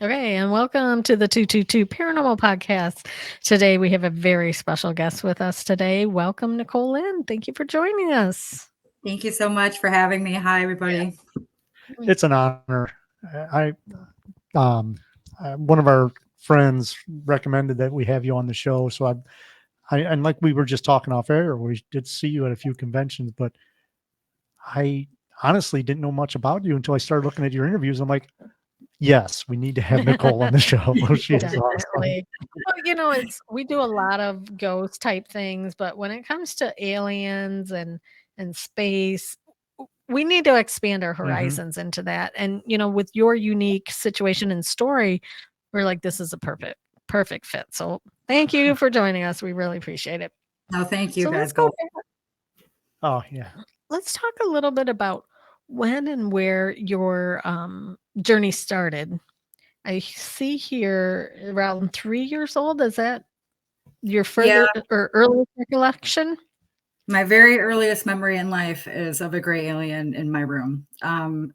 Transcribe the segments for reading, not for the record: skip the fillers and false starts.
Okay, and welcome to the 222 Paranormal Podcast. Today we have a very special guest with us today. Welcome, Nicolle Lynn. Thank you for joining us. Thank you so much for having me. Hi, everybody. It's an honor. One of our friends recommended that we have you on the show. So and like we were just talking off air, we did see you at a few conventions, but I honestly didn't know much about you until I started looking at your interviews. I'm like, yes, we need to have Nicolle on the show. She is awesome. Definitely. Well, we do a lot of ghost type things, but when it comes to aliens and space, we need to expand our horizons into that. And with your unique situation and story, we're like, this is a perfect fit. So thank you for joining us. We really appreciate it. No, thank you, So guys. let's go. Oh, yeah. Let's talk a little bit about when and where your journey started. I see here around 3 years old. Is that your further or earliest recollection? My very earliest memory in life is of a gray alien in my room.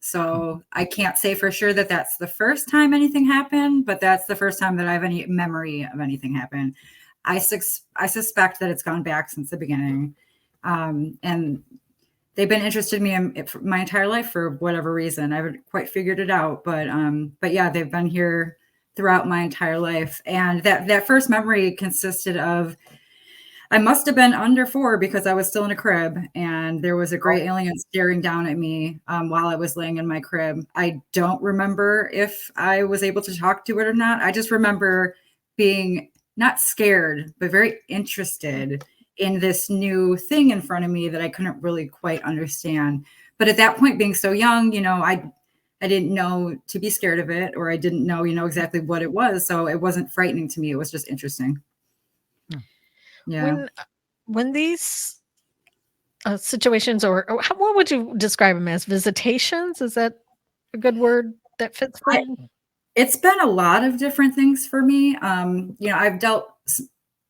So I can't say for sure that that's the first time anything happened, but that's the first time that I have any memory of anything happen. I suspect that it's gone back since the beginning. And they've been interested in me my entire life for whatever reason. I haven't quite figured it out, but yeah, they've been here throughout my entire life. And that first memory consisted of, I must have been under 4 because I was still in a crib, and there was a gray alien staring down at me while I was laying in my crib. I don't remember if I was able to talk to it or not. I just remember being not scared, but very interested in this new thing in front of me that I couldn't really quite understand. But at that point, being so young, I didn't know to be scared of it, or I didn't know, exactly what it was. So it wasn't frightening to me. It was just interesting. Yeah. When these situations, or what would you describe them as? Visitations? Is that a good word that fits for you? It's been a lot of different things for me. I've dealt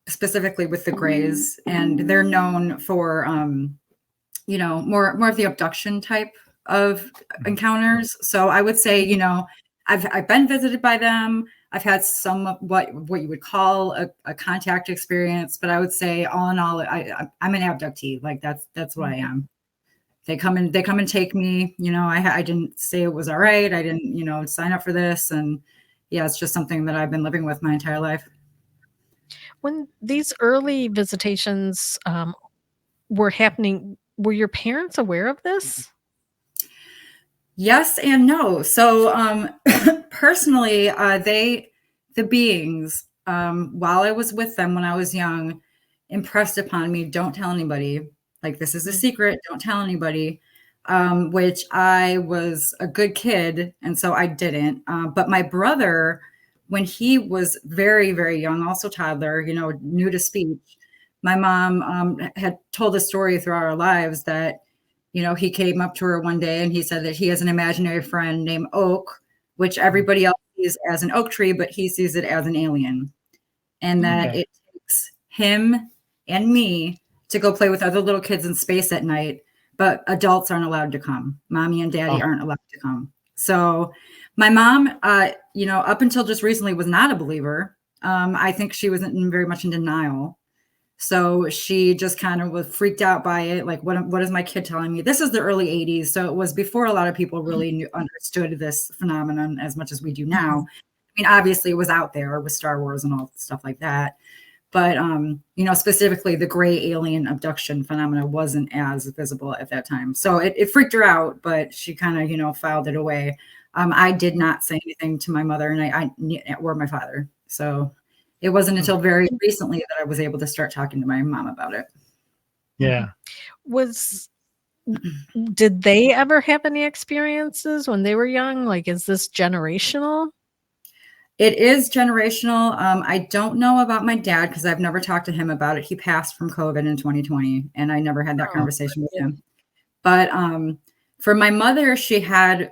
specifically with the grays, and they're known for, more of the abduction type of encounters. So I would say, I've been visited by them. I've had some of what you would call a contact experience, but I would say all in all, I'm an abductee. Like that's what I am. They come and take me. I didn't say it was all right. I didn't, sign up for this, and yeah, it's just something that I've been living with my entire life. When these early visitations were happening, were your parents aware of this? Yes and no. So personally, the beings, while I was with them when I was young, impressed upon me, don't tell anybody. Like, this is a secret, don't tell anybody, which I was a good kid, and so I didn't. But my brother, when he was very, very young, also toddler, new to speech, my mom had told a story throughout our lives that, he came up to her one day and he said that he has an imaginary friend named Oak, which everybody else sees as an oak tree, but he sees it as an alien. And that it takes him and me to go play with other little kids in space at night, but adults aren't allowed to come. Mommy and daddy aren't allowed to come. So my mom, up until just recently was not a believer. I think she wasn't very much in denial. So she just kind of was freaked out by it. Like, what is my kid telling me? This is the early 80s. So it was before a lot of people really understood this phenomenon as much as we do now. I mean, obviously it was out there with Star Wars and all stuff like that. But, specifically the gray alien abduction phenomena wasn't as visible at that time. So it freaked her out, but she kind of, filed it away. I did not say anything to my mother or my father. So it wasn't until very recently that I was able to start talking to my mom about it. Yeah. Did they ever have any experiences when they were young? Like, is this generational? It is generational. I don't know about my dad because I've never talked to him about it. He passed from COVID in 2020, and I never had that conversation with him. But for my mother, she had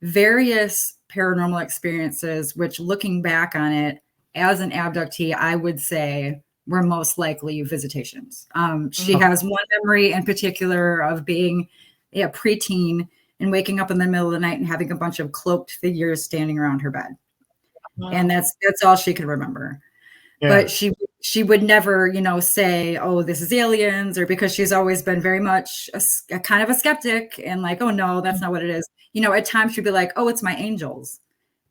various paranormal experiences, which, looking back on it, as an abductee, I would say were most likely visitations. She has one memory in particular of being a preteen and waking up in the middle of the night and having a bunch of cloaked figures standing around her bed. And Wow. that's all she could remember. Yeah. But she would never, say, "Oh, this is aliens," or because she's always been very much a kind of a skeptic and like, "Oh no, that's not what it is." At times she'd be like, "Oh, it's my angels."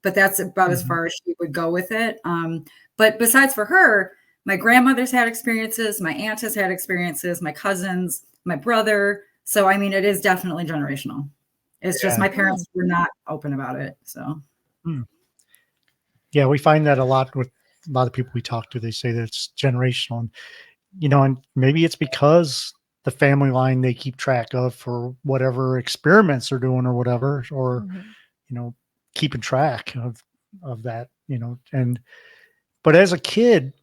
But that's about as Mhm. far as she would go with it. But besides for her, my grandmother's had experiences, my aunt has had experiences, my cousins, my brother. So I mean, it is definitely generational. It's just Yeah. my Mm. parents were not open about it. So Hmm. Yeah, we find that a lot with a lot of people we talk to. They say that it's generational, and maybe it's because the family line they keep track of for whatever experiments they're doing or whatever, or Mhm. you know, keeping track of that. And but as a kid,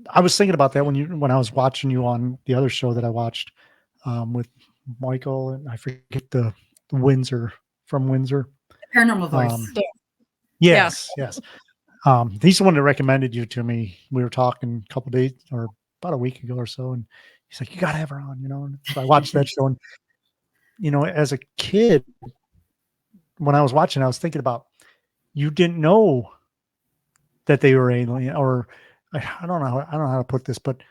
I was thinking about that when I was watching you on the other show that I watched with Michael, and I forget the Windsor from Windsor. paranormal voice. Um, Yeah. Yes. yes, yes. He's the one that recommended you to me. We were talking a couple days or about a week ago or so, and he's like, "You got to have her on." And so I watched that show, and as a kid, when I was watching, I was thinking about you didn't know that they were alien, or I don't know, I don't know how to put this, but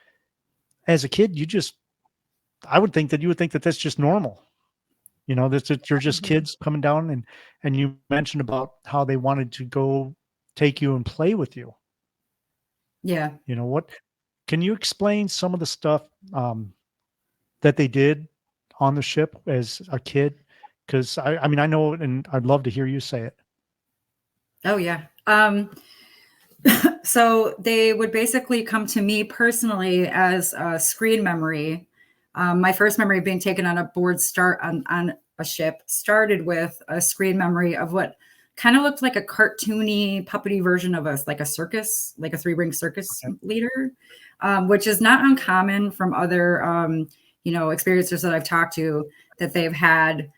as a kid, I would think that you would think that that's just normal. That you're just Mhm. kids coming down, and you mentioned about how they wanted to go take you and play with you. Yeah. What can you explain some of the stuff that they did on the ship as a kid? Because I mean, I know it, and I'd love to hear you say it. Oh yeah. So they would basically come to me personally as a screen memory. My first memory of being taken on a board start on a ship started with a screen memory of what kind of looked like a cartoony, puppety version of us, like a circus, like a three-ring circus Okay. leader, which is not uncommon from other, experiencers that I've talked to, that they've had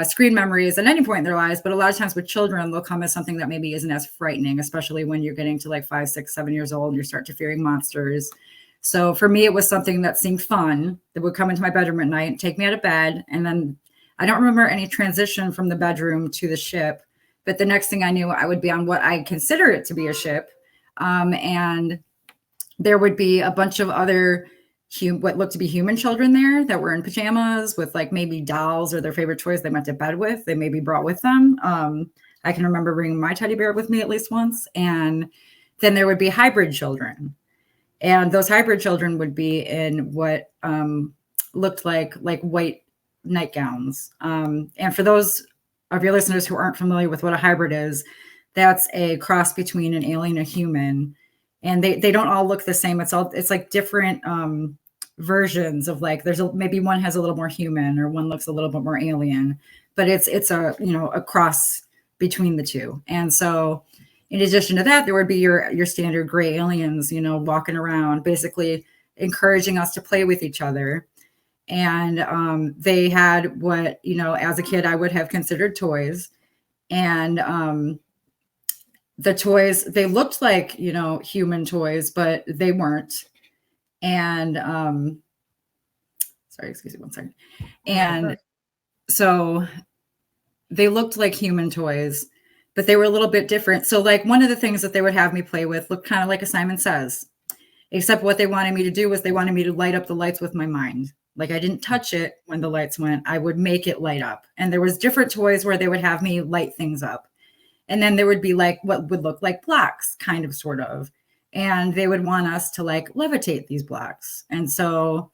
screen memories at any point in their lives. But a lot of times with children, they'll come as something that maybe isn't as frightening, especially when you're getting to like 5, 6, 7 years old and you start to fearing monsters. So for me, it was something that seemed fun, that would come into my bedroom at night, take me out of bed. And then I don't remember any transition from the bedroom to the ship. But the next thing I knew, I would be on what I consider it to be a ship. And there would be a bunch of other what looked to be human children there that were in pajamas with like maybe dolls or their favorite toys they went to bed with. They maybe brought with them. I can remember bringing my teddy bear with me at least once. And then there would be hybrid children. And those hybrid children would be in what looked like white nightgowns. And for those of your listeners who aren't familiar with what a hybrid is, that's a cross between an alien and a human. And they don't all look the same. It's like different versions of like maybe one has a little more human or one looks a little bit more alien, but it's a cross between the two. And so in addition to that, there would be your standard gray aliens, walking around, basically encouraging us to play with each other. And they had what, as a kid, I would have considered toys. And the toys, they looked like, human toys, but they weren't. And sorry, excuse me one second. Yeah. And so they looked like human toys, but they were a little bit different. So like one of the things that they would have me play with looked kind of like a Simon Says, except what they wanted me to do was they wanted me to light up the lights with my mind. Like I didn't touch it when the lights went, I would make it light up. And there was different toys where they would have me light things up. And then there would be like what would look like blocks, kind of, sort of. And they would want us to like levitate these blocks. And so,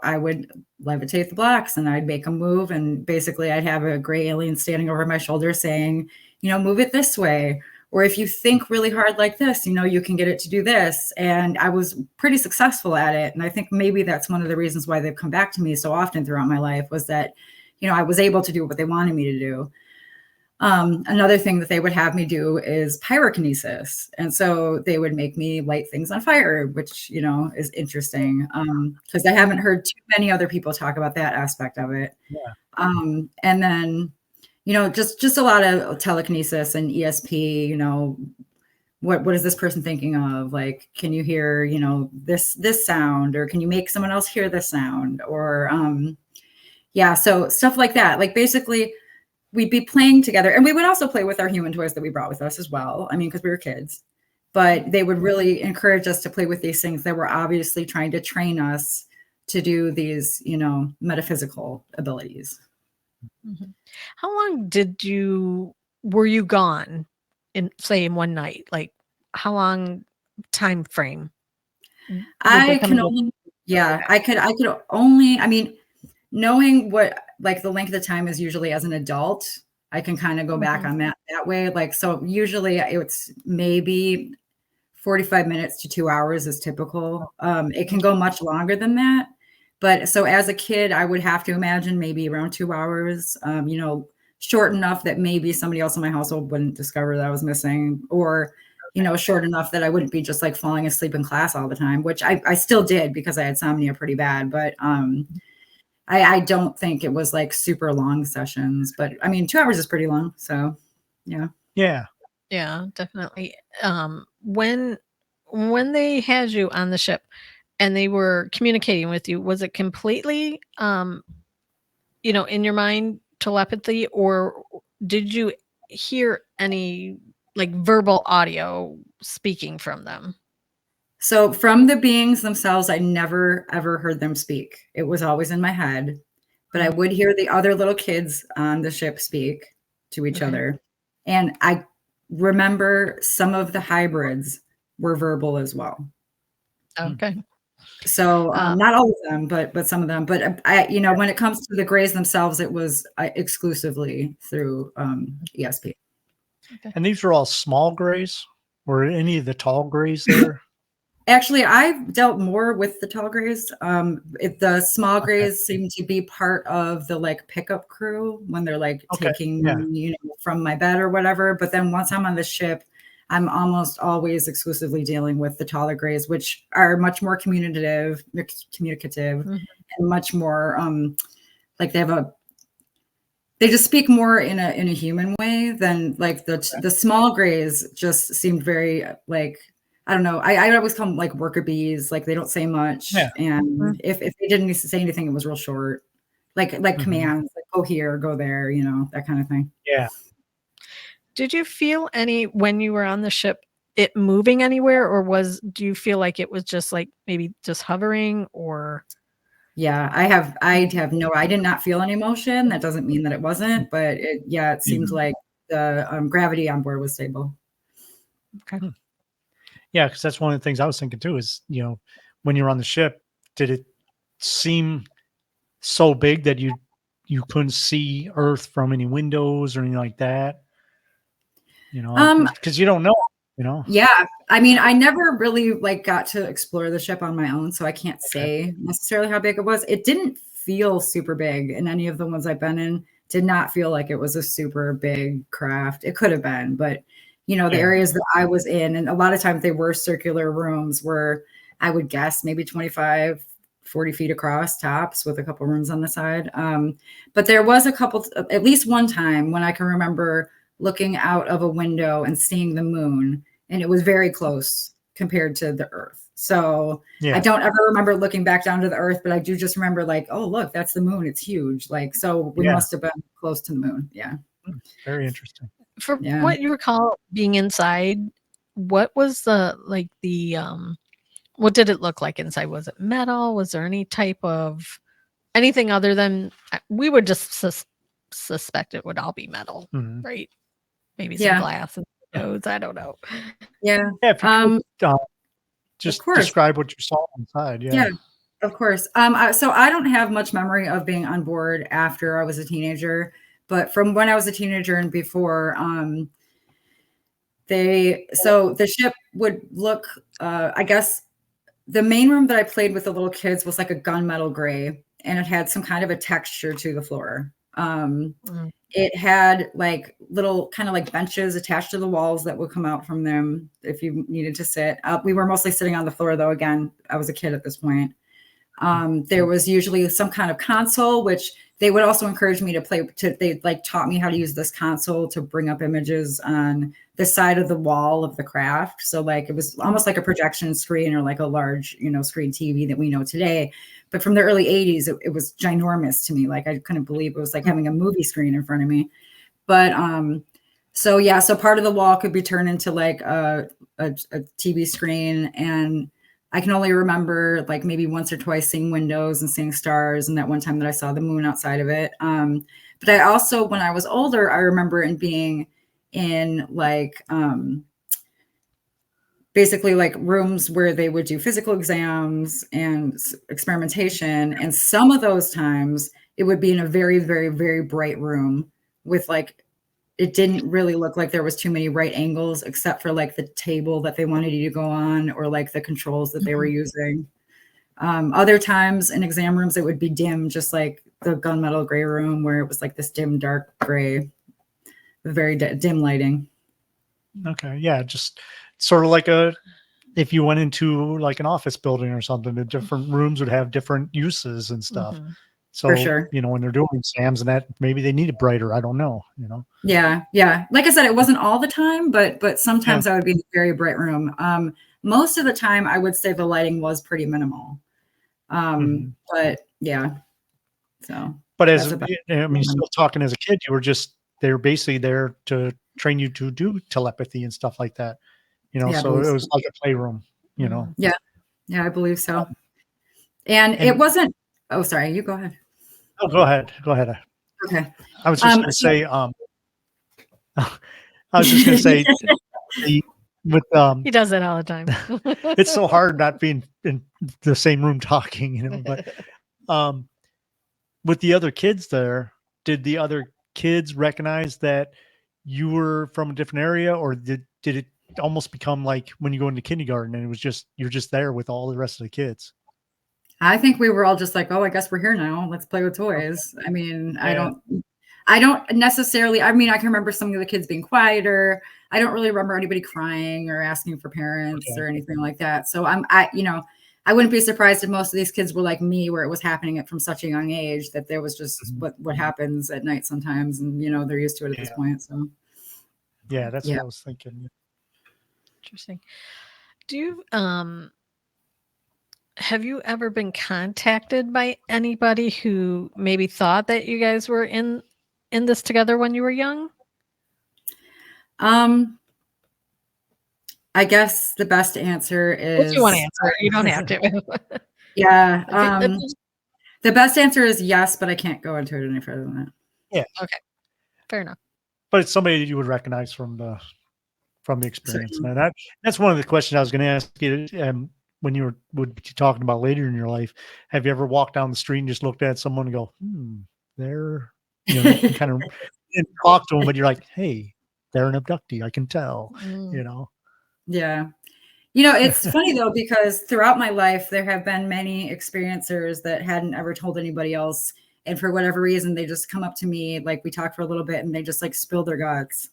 I would levitate the blocks and I'd make them move. And basically, I'd have a gray alien standing over my shoulder saying, move it this way. Or if you think really hard like this, you can get it to do this. And I was pretty successful at it. And I think maybe that's one of the reasons why they've come back to me so often throughout my life, was that, I was able to do what they wanted me to do. Another thing that they would have me do is pyrokinesis. And so they would make me light things on fire, which, is interesting because I haven't heard too many other people talk about that aspect of it. Yeah. And then, just a lot of telekinesis and ESP, what is this person thinking of? Like, can you hear, this sound, or can you make someone else hear this sound? Or, so stuff like that. Like basically, we'd be playing together, and we would also play with our human toys that we brought with us as well. I mean, because we were kids, but they would really encourage us to play with these things that were obviously trying to train us to do these, metaphysical abilities. Mhm. How long were you gone in one night? Like how long time frame? I can only, I could only, I mean, knowing what like the length of time is usually as an adult, I can kind of go back on that way. Like, so usually it's maybe 45 minutes to 2 hours is typical. It can go much longer than that. But so as a kid, I would have to imagine maybe around 2 hours, short enough that maybe somebody else in my household wouldn't discover that I was missing, or, short enough that I wouldn't be just like falling asleep in class all the time, which I still did because I had insomnia pretty bad. But I don't think it was like super long sessions, but I mean, 2 hours is pretty long. So, yeah. Yeah. Yeah, definitely. When they had you on the ship and they were communicating with you, was it completely, in your mind telepathy, or did you hear any like verbal audio speaking from them? So from the beings themselves, I never, ever heard them speak. It was always in my head, but I would hear the other little kids on the ship speak to each other. And I remember some of the hybrids were verbal as well. Okay. So not all of them, but some of them. But when it comes to the Greys themselves, it was exclusively through ESP. Okay. And these were all small Greys? Were any of the tall Greys there? Actually, I've dealt more with the tall Greys. The small Greys seem to be part of the like pickup crew when they're like taking me, from my bed or whatever. But then once I'm on the ship, I'm always exclusively dealing with the taller Greys, which are much more communicative, and much more like they just speak more in a human way than like the small Greys just seemed very like, I don't know. I always call them like worker bees. Like they don't say much. Yeah. And if they didn't say anything, it was real short. Like commands, like go here, go there, that kind of thing. Yeah. Did you feel when you were on the ship, it moving anywhere, or do you feel like it was just like maybe just hovering, or? Yeah, I did not feel any motion. That doesn't mean that it wasn't, but it seemed like the gravity on board was stable. Okay. Yeah, because that's one of the things I was thinking too is, when you're on the ship, did it seem so big that you couldn't see Earth from any windows or anything like that? Because you don't know, Yeah, I mean, I never really like got to explore the ship on my own, so I can't say necessarily how big it was. It didn't feel super big, and any of the ones I've been in did not feel like it was a super big craft. It could have been, but the areas that I was in, and a lot of times they were circular rooms where I would guess maybe 25, 40 feet across tops with a couple rooms on the side. But there was at least one time when I can remember looking out of a window and seeing the moon, and it was very close compared to the Earth. So I don't ever remember looking back down to the Earth, but I do just remember like, oh, look, that's the moon. It's huge. Like, so we must have been close to the moon. Yeah. Very interesting. For what you recall being inside, what was what did it look like inside? Was it metal? Was there any type of anything other than, we would just suspect it would all be metal, right? Maybe some glass and windows. I don't know. Yeah. Yeah. If you could, just describe what you saw inside. Yeah, of course. So I don't have much memory of being on board after I was a teenager, but from when I was a teenager and before, the ship would look, I guess the main room that I played with the little kids was like a gunmetal gray, and it had some kind of a texture to the floor. It had like little kind of like benches attached to the walls that would come out from them if you needed to sit. We were mostly sitting on the floor though. Again, I was a kid at this point. There was usually some kind of console, which they would also encourage me to play. They like taught me how to use this console to bring up images on the side of the wall of the craft. So like it was almost like a projection screen or like a large, screen TV that we know today. But from the early 80s, it was ginormous to me. Like I couldn't believe it was like having a movie screen in front of me. But so yeah, so part of the wall could be turned into like a TV screen, and I can only remember like maybe once or twice seeing windows and seeing stars, and that one time that I saw the moon outside of it. But I also, when I was older, I remember in being in like basically like rooms where they would do physical exams and experimentation. And some of those times it would be in a very, very, very bright room with like, it didn't really look like there was too many right angles, except for like the table that they wanted you to go on, or like the controls that they were using. Other times in exam rooms, it would be dim, just like the gunmetal gray room, where it was like this dim, dark gray, very dim lighting. Okay. Yeah. Just sort of like if you went into like an office building or something, the different rooms would have different uses and stuff. So, For sure. when they're doing exams and that, maybe they need it brighter. I don't know, Yeah. Yeah. Like I said, it wasn't all the time, but sometimes I would be in a very bright room. Most of the time I would say the lighting was pretty minimal. But yeah. So, but still talking as a kid, they're basically there to train you to do telepathy and stuff like that. So it was like a playroom, Yeah. Yeah, I believe so. And it wasn't, oh, sorry, you go ahead. Oh, go ahead. Okay. I was just going to say, with he does it all the time. It's so hard not being in the same room talking, but with the other kids there, did the other kids recognize that you were from a different area, or did it almost become like when you go into kindergarten and it was just, you're just there with all the rest of the kids? I think we were all just like, oh, I guess we're here now. Let's play with toys. I mean, Yeah. I don't necessarily, I mean, I can remember some of the kids being quieter. I don't really remember anybody crying or asking for parents or anything like that. So I wouldn't be surprised if most of these kids were like me, where it was happening from such a young age that there was just what happens at night sometimes. And, they're used to it at this point. So yeah, that's what I was thinking. Interesting. Do you, have you ever been contacted by anybody who maybe thought that you guys were in this together when you were young? I guess the best answer is, if you want to answer, you don't have to. Yeah. The best answer is yes, but I can't go into it any further than that. Yeah. Okay. Fair enough. But it's somebody that you would recognize from the experience. Now that's one of the questions I was going to ask you. When you would be talking about later in your life, have you ever walked down the street and just looked at someone and go, they're, kind of talk to them, but you're like, hey, they're an abductee. I can tell, Yeah. It's funny though, because throughout my life, there have been many experiencers that hadn't ever told anybody else. And for whatever reason, they just come up to me, like we talk for a little bit and they just like spill their guts.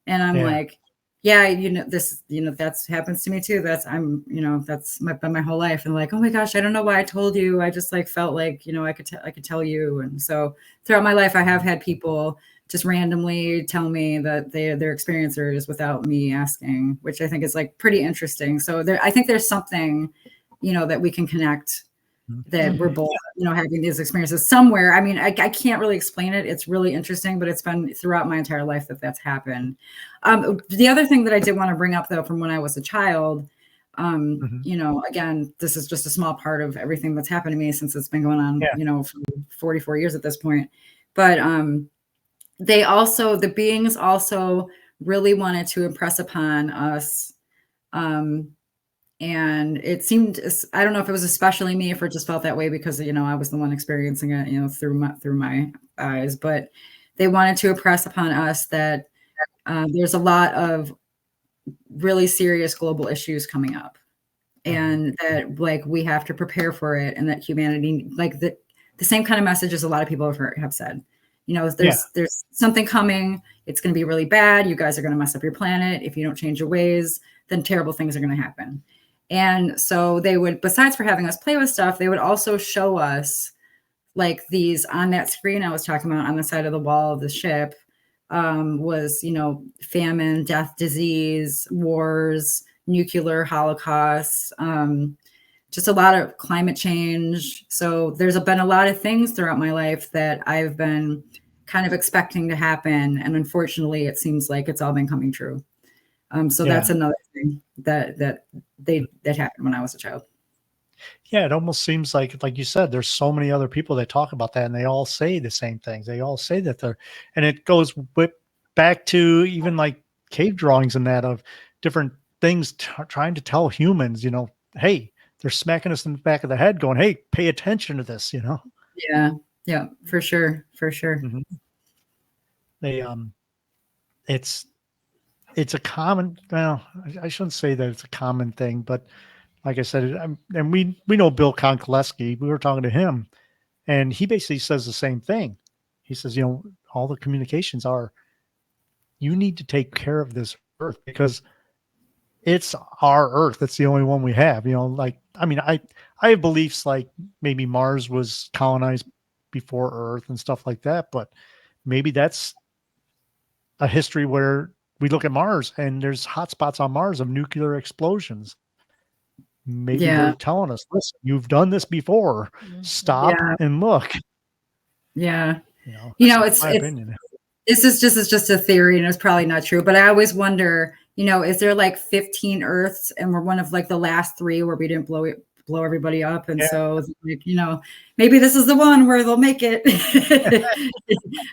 And I'm like, yeah, that's happens to me too. That's been my whole life. And like, oh my gosh, I don't know why I told you. I just like felt like, I could tell you. And so throughout my life, I have had people just randomly tell me that they're experiencers without me asking, which I think is like pretty interesting. So I think there's something, that we can connect, that we're both, having these experiences somewhere. I mean, I can't really explain it. It's really interesting, but it's been throughout my entire life that's happened. The other thing that I did want to bring up though, from when I was a child, again, this is just a small part of everything that's happened to me since it's been going on, for 44 years at this point. But the beings also really wanted to impress upon us. And it seemed, I don't know if it was especially me, if it just felt that way because, I was the one experiencing it, through my eyes, but they wanted to impress upon us that there's a lot of really serious global issues coming up, and that like we have to prepare for it, and that humanity, like the same kind of messages a lot of people have said, there's something coming. It's going to be really bad. You guys are going to mess up your planet. If you don't change your ways, then terrible things are going to happen. And so they would, besides for having us play with stuff, they would also show us like these on that screen I was talking about on the side of the wall of the ship, was, famine, death, disease, wars, nuclear holocausts, just a lot of climate change. So there's been a lot of things throughout my life that I've been kind of expecting to happen. And unfortunately, it seems like it's all been coming true. So Yeah. that's another thing that happened when I was a child. Yeah, it almost seems like you said, there's so many other people that talk about that, and they all say the same things. They all say that and it goes back to even like cave drawings and that of different things trying to tell humans, hey, they're smacking us in the back of the head, going, hey, pay attention to this, Yeah, yeah, for sure, for sure. Mm-hmm. They it's a common, well, I shouldn't say that it's a common thing, but like I said, and we know Bill Konkoleski. We were talking to him, and he basically says the same thing. He says, all the communications are, you need to take care of this earth because it's our earth. It's the only one we have. I have beliefs like maybe Mars was colonized before Earth and stuff like that, but maybe that's a history where we look at Mars and there's hotspots on Mars of nuclear explosions. Maybe they're telling us, listen, you've done this before. Stop and look. Yeah. It's my opinion. This is just a theory, and it's probably not true, but I always wonder, is there like 15 Earths and we're one of like the last 3 where we didn't blow everybody up? And so like, maybe this is the one where they'll make it.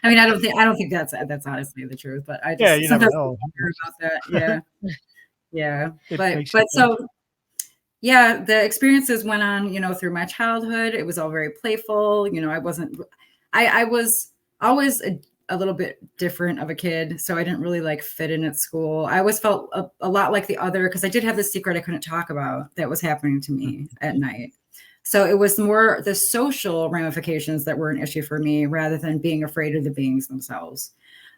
I mean, I don't think that's honestly the truth, but I just you never know about that. Yeah. But so the experiences went on, through my childhood. It was all very playful. I was always a little bit different of a kid, so I didn't really like fit in at school. I always felt a lot like the other, because I did have this secret I couldn't talk about that was happening to me at night. So it was more the social ramifications that were an issue for me rather than being afraid of the beings themselves.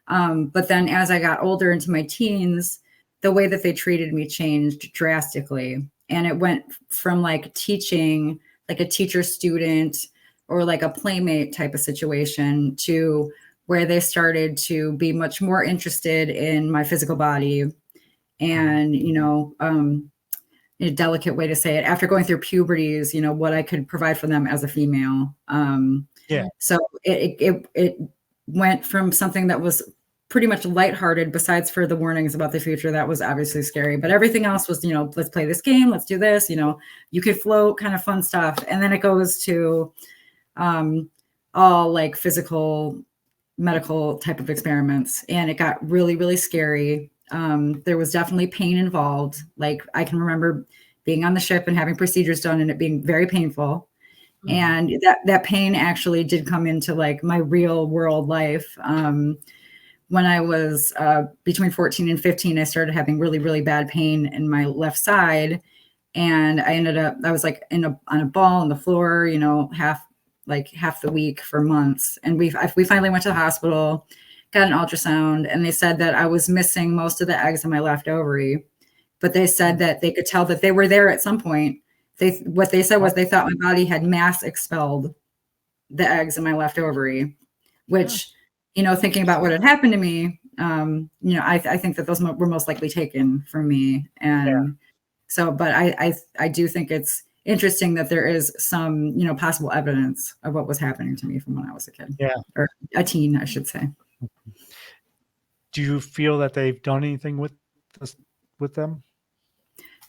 But then as I got older into my teens, the way that they treated me changed drastically. And it went from like teaching, like a teacher student or like a playmate type of situation, to where they started to be much more interested in my physical body. And, a delicate way to say it, after going through puberties, what I could provide for them as a female. So it went from something that was pretty much lighthearted, besides for the warnings about the future. That was obviously scary, but everything else was, let's play this game. Let's do this, you could float, kind of fun stuff. And then it goes to all like physical, medical type of experiments. And it got really, really scary. There was definitely pain involved. Like I can remember being on the ship and having procedures done and it being very painful. Mm-hmm. And that pain actually did come into like my real world life. When I was between 14 and 15, I started having really, really bad pain in my left side. And I was like on a ball on the floor, half the week for months. And we finally went to the hospital, got an ultrasound, and they said that I was missing most of the eggs in my left ovary. But they said that they could tell that they were there at some point. What they said was they thought my body had mass expelled the eggs in my left ovary, which, thinking about what had happened to me, I think that those were most likely taken from me. And so, but I do think it's interesting that there is some, possible evidence of what was happening to me from when I was a kid. Or a teen, I should say. Do you feel that they've done anything with them?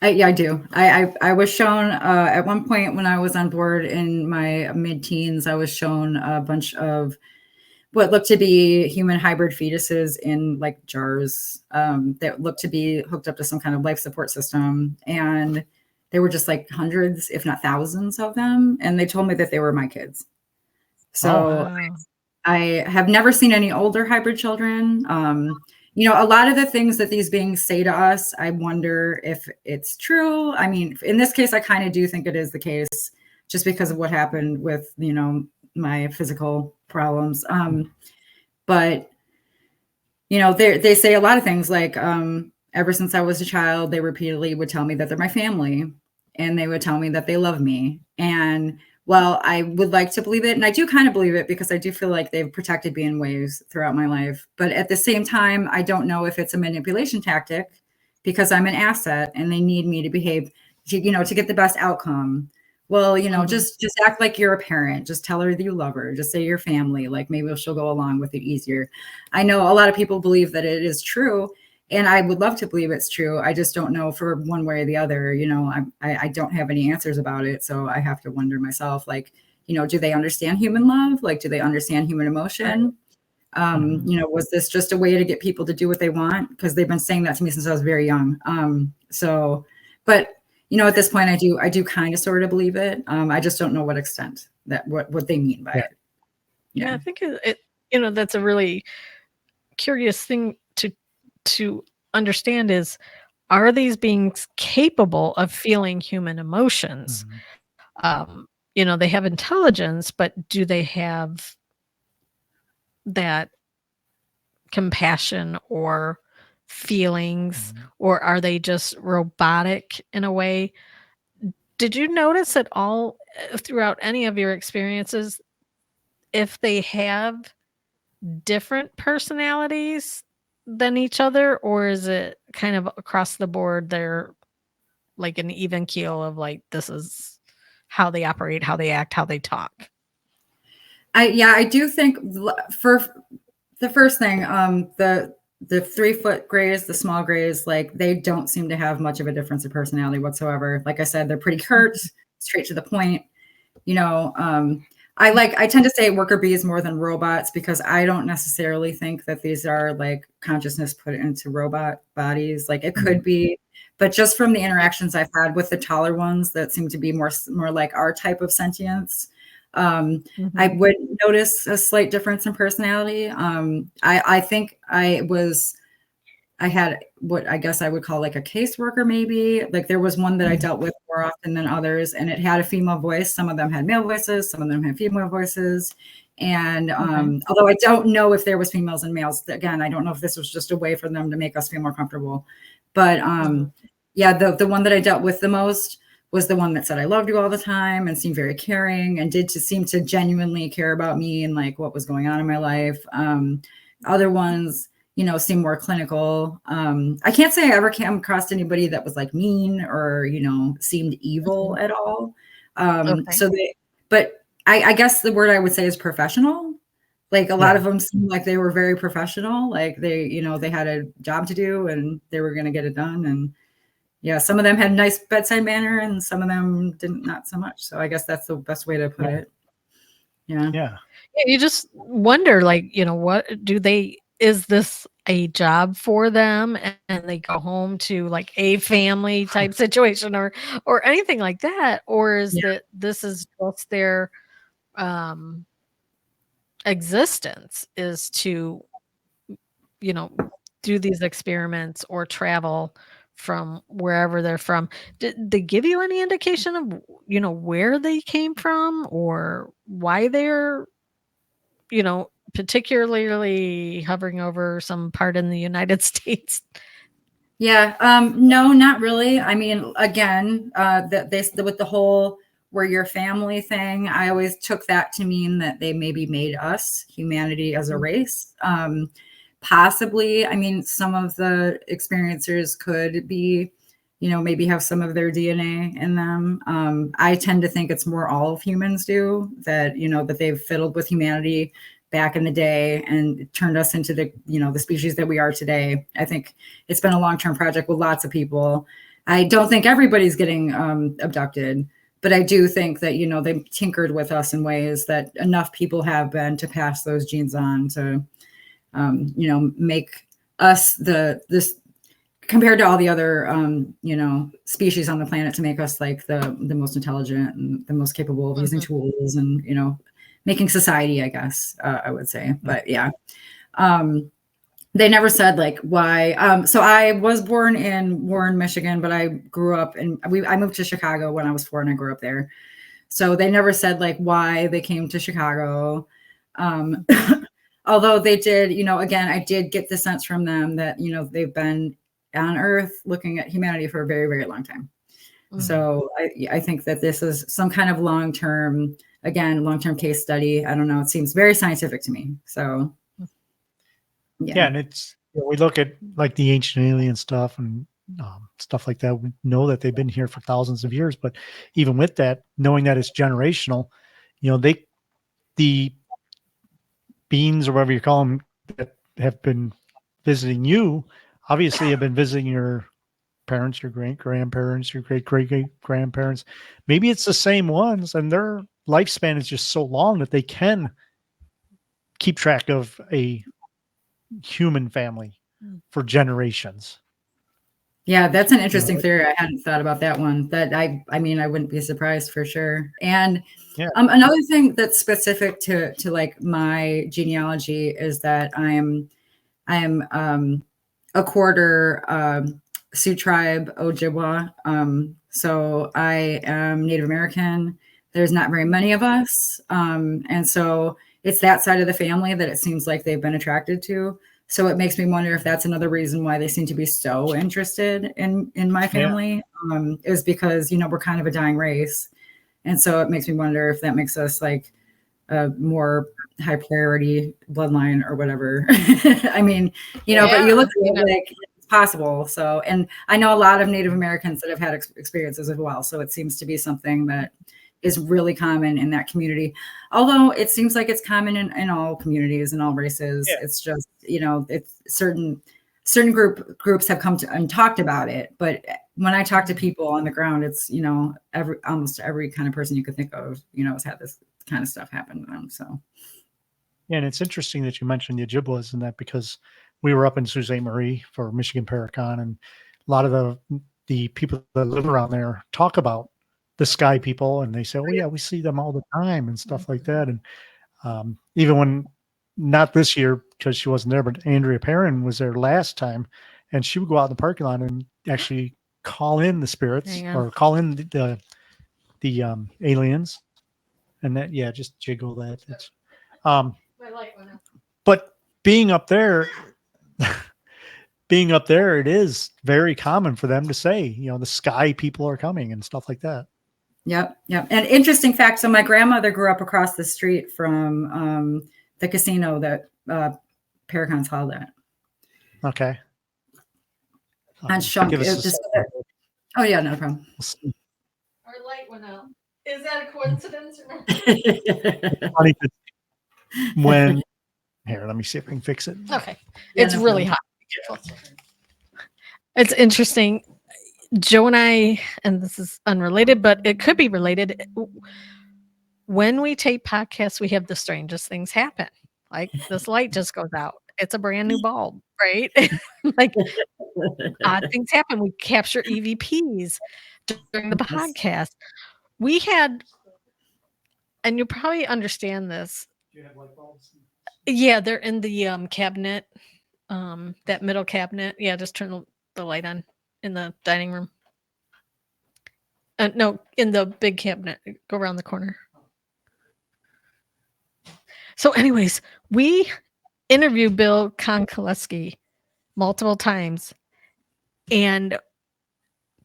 Yeah, I do. I was shown at one point when I was on board in my mid-teens, I was shown a bunch of what looked to be human hybrid fetuses in like jars that looked to be hooked up to some kind of life support system. And there were just like hundreds, if not thousands of them. And they told me that they were my kids. So I have never seen any older hybrid children. A lot of the things that these beings say to us, I wonder if it's true. I mean, in this case, I kind of do think it is the case, just because of what happened with, my physical problems. But, they say a lot of things like, ever since I was a child, they repeatedly would tell me that they're my family, and they would tell me that they love me. And while I would like to believe it, and I do kind of believe it because I do feel like they've protected me in ways throughout my life, but at the same time, I don't know if it's a manipulation tactic because I'm an asset and they need me to behave, to get the best outcome, Well, Mhm. just act like you're a parent. Just tell her that you love her. Just say you're family. Like maybe she'll go along with it easier. I know a lot of people believe that it is true, and I would love to believe it's true. I just don't know for one way or the other. I don't have any answers about it, so I have to wonder myself. Like, do they understand human love? Like, do they understand human Right. emotion? Was this just a way to get people to do what they want? Because they've been saying that to me since I was very young. But at this point, I do kind of sort of believe it. I just don't know what extent what they mean by Yeah. it. Yeah, Yeah. I think that's a really curious thing to understand is, are these beings capable of feeling human emotions? Mhm. They have intelligence, but do they have that compassion or feelings, Mhm. or are they just robotic in a way? Did you notice at all throughout any of your experiences if they have different personalities than each other, or is it kind of across the board they're like an even keel of like this is how they operate, how they act, how they talk? I do think for the first thing, the 3-foot grays, the small grays, like they don't seem to have much of a difference of personality whatsoever. Like I said, they're pretty curt, Mhm. straight to the point. You know, um, I tend to say worker bees more than robots because I don't necessarily think that these are like consciousness put into robot bodies. Like it could be, but just from the interactions I've had with the taller ones that seem to be more like our type of sentience, I Mhm. would notice a slight difference in personality. I think I had what I guess I would call like a caseworker, maybe. Like there was one that I Mhm. dealt with more often than others, and it had a female voice. Some of them had male voices, some of them had female voices. And Okay. although I don't know if there was females and males, again, I don't know if this was just a way for them to make us feel more comfortable. But Mhm. yeah, the one that I dealt with the most was the one that said I loved you all the time and seemed very caring and did to seem to genuinely care about me and like what was going on in my life. Other ones seem more clinical. I can't say I ever came across anybody that was like mean or, seemed evil Mhm. at all. Okay. But I guess the word I would say is professional. Like a lot Yeah. of them seemed like they were very professional. Like they had a job to do and they were going to get it done. And yeah, some of them had nice bedside manner and some of them didn't, not so much. So I guess that's the best way to put Yeah. it. Yeah. Yeah. Yeah, you just wonder, like, what do they is this a job for them and they go home to like a family type situation or anything like that? Or is Yeah. that this is just their um existence is to, you know, do these experiments or travel from wherever they're from? Did they give you any indication of, where they came from or why they're particularly hovering over some part in the United States? Yeah, no, not really. I mean, again, with the whole "we're your family" thing, I always took that to mean that they maybe made us, humanity as a Mhm, race. Possibly, I mean, some of the experiencers could be, maybe have some of their DNA in them. I tend to think it's more all of humans do that, that they've fiddled with humanity back in the day and turned us into the species that we are today. I think it's been a long-term project with lots of people. I don't think everybody's getting abducted, but I do think that they tinkered with us in ways that enough people have been to pass those genes on to make us this compared to all the other species on the planet, to make us like the most intelligent and the most capable of using mhm, tools and making society, I guess, I would say. Mhm. But yeah, um, they never said like why. So I was born in Warren, Michigan, but I grew up I moved to Chicago when I was 4 and I grew up there. So they never said like why they came to Chicago. Um, although they did, again, I did get the sense from them that, they've been on Earth looking at humanity for a very, very long time. mhm. Mhm. So I think that this is some kind of long-term case study. I don't know. It seems very scientific to me. So yeah. Yeah, and we look at like the ancient alien stuff, and stuff like that. We know that they've been here for thousands of years, but even with that, knowing that it's generational, the beings or whatever you call them that have been visiting you, obviously have been visiting your parents, your great grandparents, your great grandparents. Maybe it's the same ones, and their lifespan is just so long that they can keep track of a human family for generations. Yeah, that's an interesting theory. I hadn't thought about that one. That I mean, I wouldn't be surprised for sure. And another thing that's specific to like my genealogy is that I am a quarter Sioux tribe Ojibwa. So I am Native American. There's not very many of us, and so it's that side of the family that it seems like they've been attracted to. So it makes me wonder if that's another reason why they seem to be so interested in my family, is because, we're kind of a dying race. And so it makes me wonder if that makes us like a more high priority bloodline or whatever. I mean, but you look at it like it's possible. So, and I know a lot of Native Americans that have had experiences as well. So it seems to be something that is really common in that community. Although it seems like it's common in all communities and all races. Yeah. It's just, it's certain groups have come to and talked about it. But when I talk to people on the ground, it's, almost every kind of person you could think of, has had this kind of stuff happen to them. So. Yeah. And it's interesting that you mentioned the Ojibwas and that, because we were up in Sault Ste. Marie for Michigan Paracon, and a lot of the people that live around there talk about the sky people, and they say, oh yeah, we see them all the time and stuff like that. And even when, not this year because she wasn't there, but Andrea Perrin was there last time, and she would go out in the parking lot and actually call in the spirits or call in the aliens, and that, just jiggle that. It's, but being up there, it is very common for them to say, the sky people are coming and stuff like that. Yep. And interesting fact. So my grandmother grew up across the street from the casino that Paracon's held at. Okay. On Shunk. Oh yeah, no problem. Our light went out. Is that a coincidence or not? When here, let me see if I can fix it. Okay. It's really hot. It's interesting. Joe and I, and this is unrelated, but it could be related. When we tape podcasts, we have the strangest things happen. Like this light just goes out. It's a brand new bulb, right? Like odd things happen. We capture EVPs during the podcast. We had, and you probably understand this. Do you have light bulbs? Yeah, they're in the cabinet, that middle cabinet. Yeah, just turn the light on in the dining room. No, in the big cabinet. Go around the corner. So anyways, we interviewed Bill Konkoleski multiple times and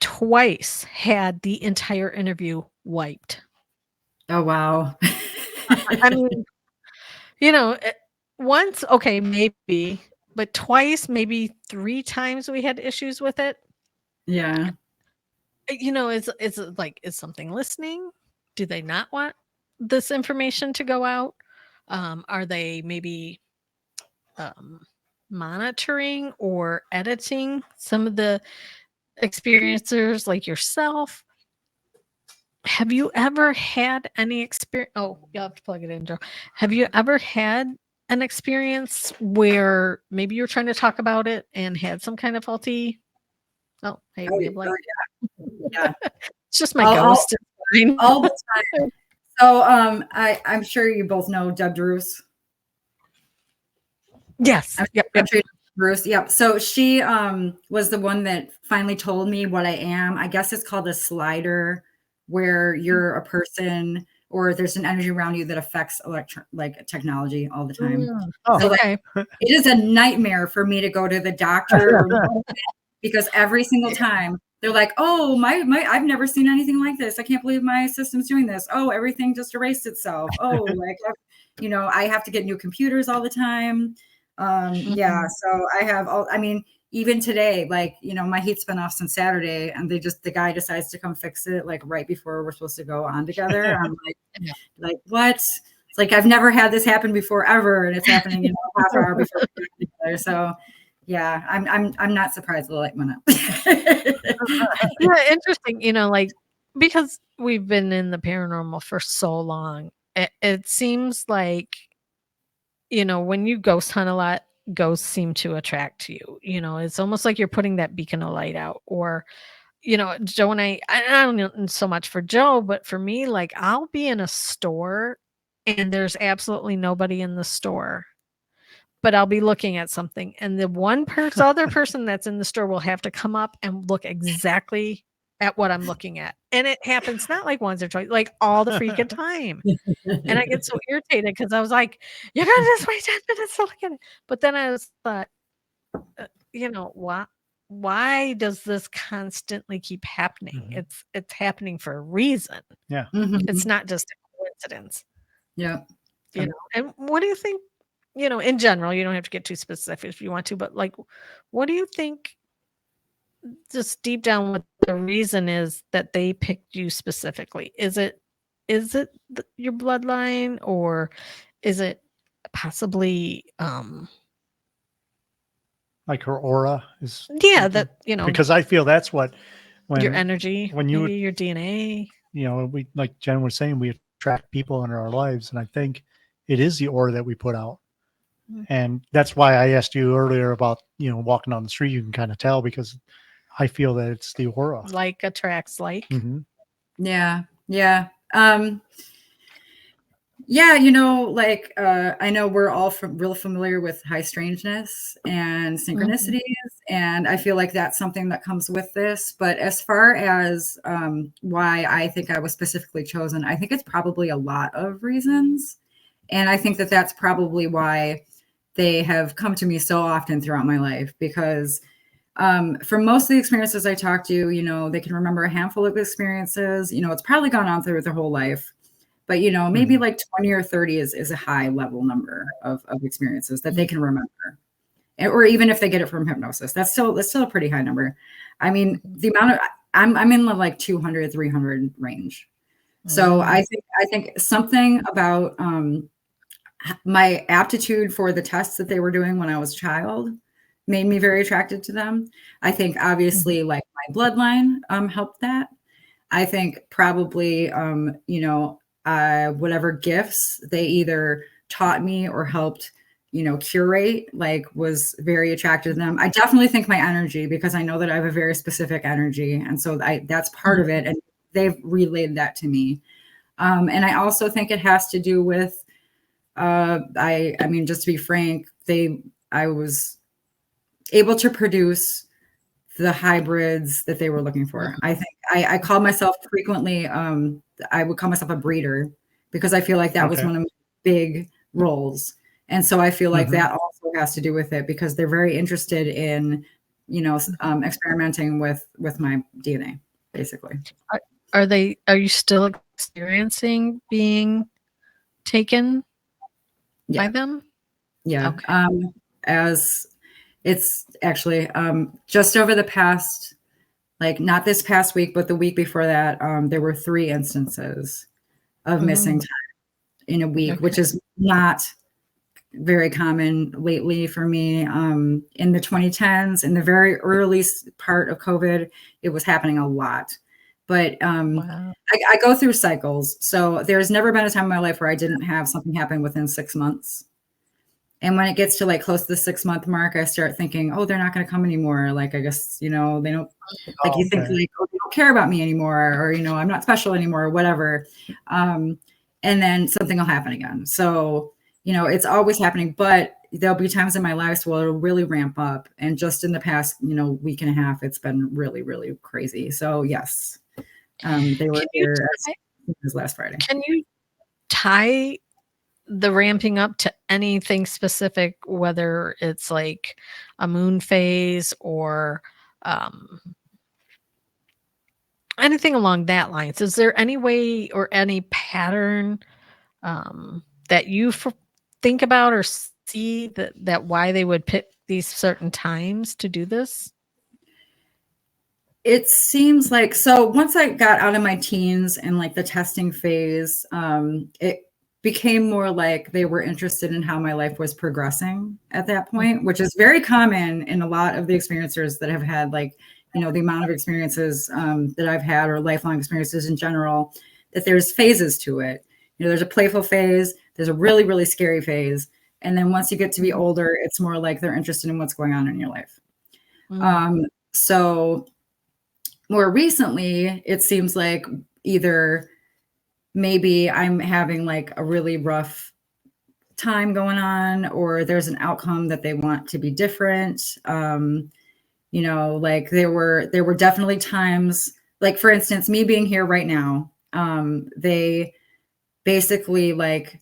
twice had the entire interview wiped. Oh, wow. I mean, once, okay, maybe, but twice, maybe 3 times we had issues with it. Yeah. It's like, is something listening? Do they not want this information to go out? Are they maybe monitoring or editing some of the experiencers like yourself? Have you ever had any experience? Oh, you'll have to plug it in, Joe. Have you ever had an experience where maybe you're trying to talk about it and had some kind of faulty? Oh, hey, we have like, yeah. It's just my ghost. All the time. So I'm sure you both know Deb Drews. Yes. Yep. Bruce. Yep. So she was the one that finally told me what I am. I guess it's called a slider, where you're a person or there's an energy around you that affects technology all the time. So okay. It is a nightmare for me to go to the doctor because every single time they're like, oh, my I've never seen anything like this. I can't believe my system's doing this. Oh, everything just erased itself. Oh, I have to get new computers all the time. Yeah, so I have all, I mean, even today, like, my heat's been off since Saturday and the guy decides to come fix it like right before we're supposed to go on together. I'm Yeah. like, what? It's like, I've never had this happen before ever. And it's happening, half an hour before we get together. So yeah, I'm not surprised the light went up. Yeah, interesting, like, because we've been in the paranormal for so long, it seems like, when you ghost hunt a lot, ghosts seem to attract you. It's almost like you're putting that beacon of light out. Or, Joe and I don't know so much for Joe, but for me, like, I'll be in a store and there's absolutely nobody in the store, but I'll be looking at something, and the other person that's in the store will have to come up and look exactly at what I'm looking at. And it happens not like once or twice, like all the freaking time. And I get so irritated because I was like, "You're gonna just wait 10 minutes to look at it." But then I was thought, why does this constantly keep happening? It's happening for a reason. Yeah. It's not just a coincidence. Yeah. And what do you think, in general, you don't have to get too specific if you want to, but like, what do you think, just deep down, what the reason is that they picked you specifically? Is it your bloodline, or is it possibly Like her aura is. yeah, that Because I feel that's what your energy, when maybe your DNA. we, like Jen was saying, we attract people into our lives, and I think it is the aura that we put out. And that's why I asked you earlier about, walking down the street, you can kind of tell, because I feel that it's the aura. Like attracts like. Yeah. Yeah. Yeah, like, I know we're all real familiar with high strangeness and synchronicities, and I feel like that's something that comes with this. But as far as why I think I was specifically chosen, I think it's probably a lot of reasons. And I think that that's probably why they have come to me so often throughout my life, because for most of the experiences I talk to, they can remember a handful of experiences. It's probably gone on through their whole life. But, maybe like 20 or 30 is a high level number of experiences that they can remember. Or even if they get it from hypnosis, that's still a pretty high number. I mean, the amount of, I'm in the like 200, 300 range. So I think something about my aptitude for the tests that they were doing when I was a child made me very attracted to them. I think obviously like my bloodline helped that. I think probably, whatever gifts they either taught me or helped, curate, like, was very attractive to them. I definitely think my energy, because I know that I have a very specific energy. And so that's part of it. And they've relayed that to me. And I also think it has to do with, I mean, just to be frank, I was able to produce the hybrids that they were looking for. I think I call myself frequently, I would call myself a breeder, because I feel like that was one of my big roles. And so I feel like that also has to do with it, because they're very interested in, experimenting with my DNA, basically. Are you still experiencing being taken by them? Yeah. Okay. As it's actually just over the past, like, not this past week, but the week before that, there were 3 instances of missing time in a week, which is not very common lately for me. In the 2010s, in the very early part of COVID, it was happening a lot. But Wow. I go through cycles. So there's never been a time in my life where I didn't have something happen within 6 months. And when it gets to like close to the 6-month mark, I start thinking, oh, they're not going to come anymore. Like, I guess, they don't, like, you think like, oh, they don't care about me anymore, or, I'm not special anymore, or whatever. And then something will happen again. So, it's always happening, but there'll be times in my life where it'll really ramp up. And just in the past, week and a half, it's been really, really crazy. So yes, they were here as last Friday. Can you tie the ramping up to anything specific, whether it's like a moon phase or anything along that lines? Is there any way or any pattern that you think about or see that why they would pick these certain times to do this? It seems like, so once I got out of my teens and like the testing phase, it became more like they were interested in how my life was progressing at that point, which is very common in a lot of the experiencers that have had like, you know, the amount of experiences that I've had, or lifelong experiences in general, that there's phases to it. You know, there's a playful phase, there's a really, really scary phase. And then once you get to be older, it's more like they're interested in what's going on in your life. So more recently, it seems like either maybe I'm having like a really rough time going on, or there's an outcome that they want to be different. You know, like there were definitely times, like for instance, me being here right now, they basically like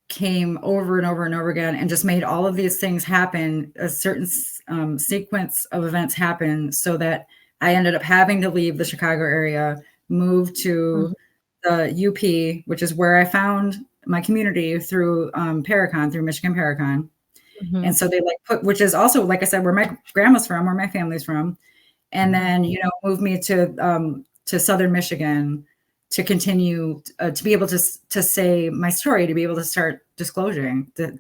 came over and over and over again and just made all of these things happen, a certain sequence of events happen, so that I ended up having to leave the Chicago area, move to the UP, which is where I found my community through Paracon, through Michigan Paracon. And so they like put, which is also, like I said, where my grandma's from, where my family's from. And then, you know, moved me to Southern Michigan to continue to be able to say my story, to be able to start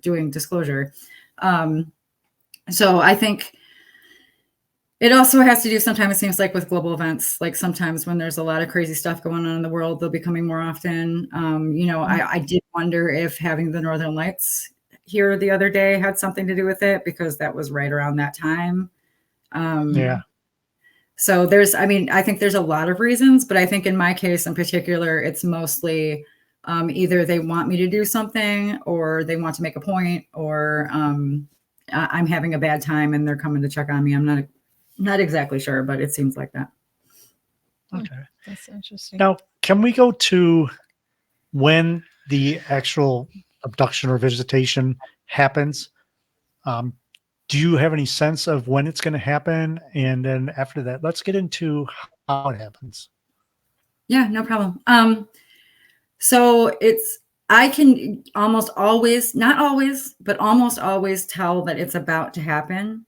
doing disclosure. So I think it also has to do, sometimes it seems like with global events, like sometimes when there's a lot of crazy stuff going on in the world, they'll be coming more often. You know, I did wonder if having the Northern Lights here the other day had something to do with it, because that was right around that time. So there's, I mean, I think there's a lot of reasons, but I think in my case in particular, it's mostly either they want me to do something, or they want to make a point, or I'm having a bad time and they're coming to check on me. I'm not exactly sure, but it seems like that. Okay. That's interesting. Now, can we go to when the actual abduction or visitation happens? Do you have any sense of when it's going to happen? And then after that, let's get into how it happens. Yeah, no problem. So I can almost always, not always, but almost always tell that it's about to happen.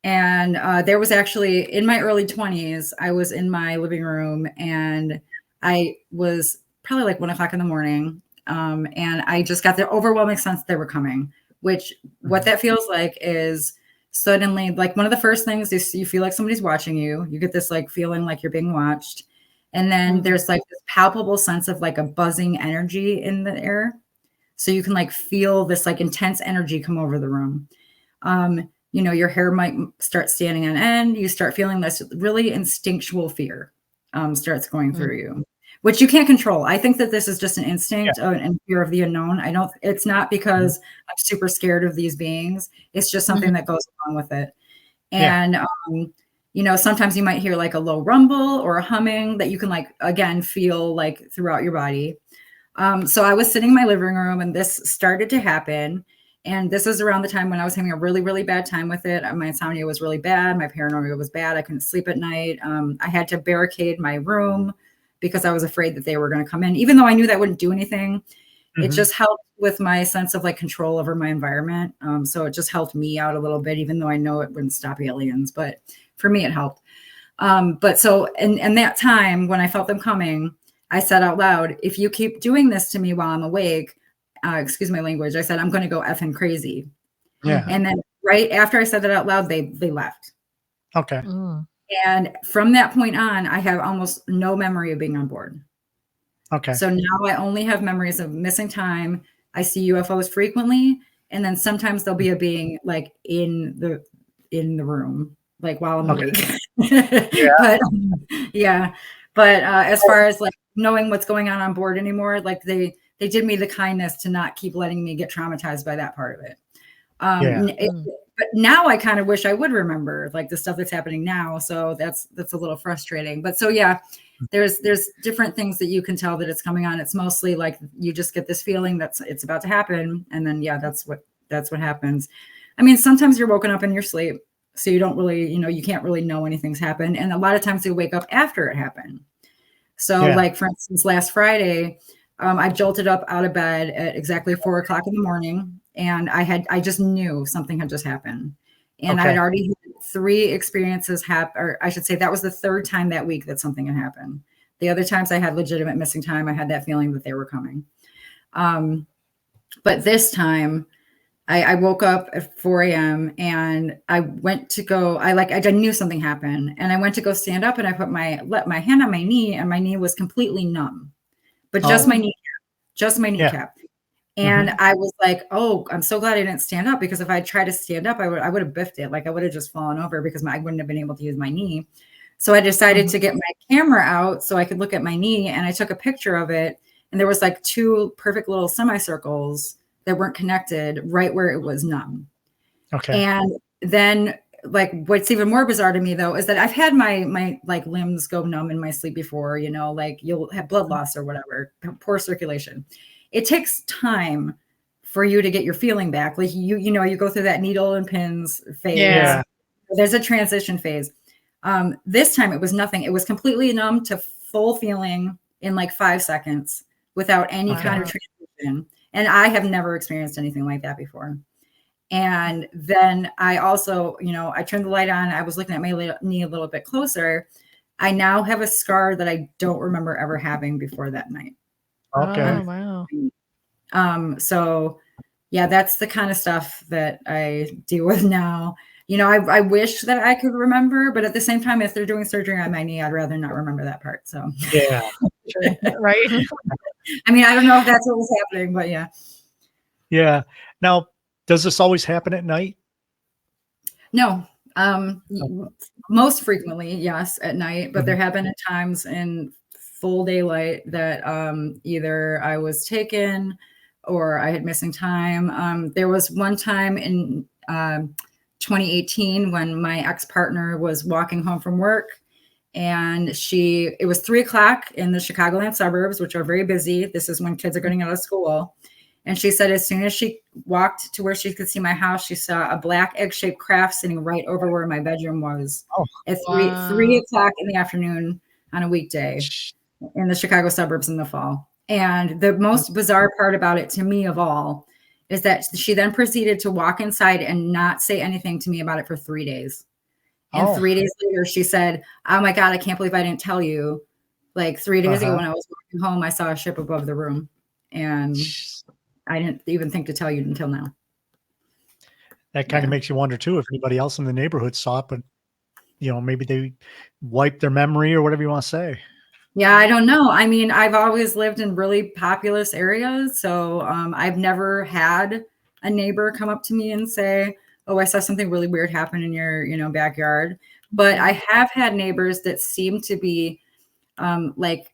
And there was actually, in my early 20s, I was in my living room and I was probably like 1:00 in the morning. And I just got the overwhelming sense they were coming, which what that feels like is suddenly, like one of the first things is you feel like somebody's watching you. You get this like feeling like you're being watched. And then there's like this palpable sense of like a buzzing energy in the air. So you can like feel this like intense energy come over the room. You know, your hair might start standing on end. You start feeling this really instinctual fear starts going through you, which you can't control. I think that this is just an instinct and fear of the unknown. It's not because I'm super scared of these beings. It's just something that goes along with it. And, you know, sometimes you might hear like a low rumble or a humming that you can like, again, feel like throughout your body. So I was sitting in my living room and this started to happen. And this is around the time when I was having a really, really bad time with it. My insomnia was really bad. My paranoia was bad. I couldn't sleep at night. I had to barricade my room because I was afraid that they were going to come in, even though I knew that wouldn't do anything. It just helped with my sense of like control over my environment. So it just helped me out a little bit, even though I know it wouldn't stop aliens, but for me, it helped. But so in that time when I felt them coming, I said out loud, if you keep doing this to me while I'm awake, excuse my language, I said, I'm going to go effing crazy. And then right after I said that out loud, they left. Okay. And from that point on, I have almost no memory of being on board. Okay. So now I only have memories of missing time. I see UFOs frequently. And then sometimes there'll be a being like in the room, like while I'm awake. But as far as like knowing what's going on board anymore, like they did me the kindness to not keep letting me get traumatized by that part of it. But now I kind of wish I would remember like the stuff that's happening now. So that's a little frustrating. But so, yeah, there's different things that you can tell that it's coming on. It's mostly like you just get this feeling that it's about to happen. And then, that's what happens. I mean, sometimes you're woken up in your sleep. So you don't really, you can't really know anything's happened. And a lot of times you wake up after it happened. So like, for instance, last Friday, I jolted up out of bed at exactly 4 o'clock in the morning, and I just knew something had just happened. And I Okay. had already had 3 experiences happen, or I should say that was the 3rd time that week that something had happened. The other times I had legitimate missing time. I had that feeling that they were coming. But this time I woke up at 4 a.m. and I went to go, I knew something happened, and I went to go stand up, and I let my hand on my knee, and my knee was completely numb, but just my Oh, kneecap, just my yeah. kneecap. And I was like, oh, I'm so glad I didn't stand up, because if I tried to stand up, I would have biffed it. Like I would have just fallen over, because I wouldn't have been able to use my knee. So I decided to get my camera out so I could look at my knee, and I took a picture of it, and there was like 2 perfect little semicircles that weren't connected right where it was numb. Okay. And then, like, what's even more bizarre to me though is that I've had my like limbs go numb in my sleep before, like you'll have blood loss or whatever, poor circulation. It takes time for you to get your feeling back. Like you go through that needle and pins phase. Yeah. There's a transition phase. This time it was nothing. It was completely numb to full feeling in like 5 seconds without any kind of transition. And I have never experienced anything like that before. And then I also, I turned the light on. I was looking at my knee a little bit closer. I now have a scar that I don't remember ever having before that night. Okay. Oh, wow. So yeah, that's the kind of stuff that I deal with now. I wish that I could remember, but at the same time, if they're doing surgery on my knee, I'd rather not remember that part. So Yeah. Right. I mean, I don't know if that's what was happening, but yeah. Yeah. Now, does this always happen at night? No. Most frequently, yes, at night, but there have been times in full daylight that either I was taken or I had missing time. There was one time in 2018 when my ex-partner was walking home from work, and it was 3 o'clock in the Chicagoland suburbs, which are very busy. This is when kids are getting out of school. And she said, as soon as she walked to where she could see my house, she saw a black egg-shaped craft sitting right over where my bedroom was at 3 o'clock in the afternoon on a weekday in the Chicago suburbs in the fall. And the most bizarre part about it to me of all is that she then proceeded to walk inside and not say anything to me about it for 3 days. And 3 days later, she said, oh my God, I can't believe I didn't tell you. Like 3 days ago when I was walking home, I saw a ship above the room. And I didn't even think to tell you until now. That kind of makes you wonder too, if anybody else in the neighborhood saw it, but maybe they wiped their memory or whatever you want to say. Yeah, I don't know. I mean, I've always lived in really populous areas, so I've never had a neighbor come up to me and say, oh, I saw something really weird happen in your, backyard. But I have had neighbors that seem to be like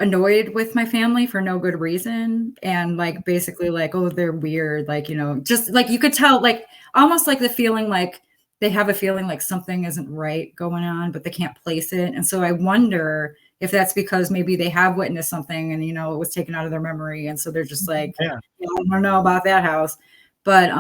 annoyed with my family for no good reason, and like basically like, oh, they're weird, like, just like you could tell, like almost like the feeling like they have a feeling like something isn't right going on, but they can't place it. And so I wonder if that's because maybe they have witnessed something and it was taken out of their memory, and so they're just like, I don't know about that house. But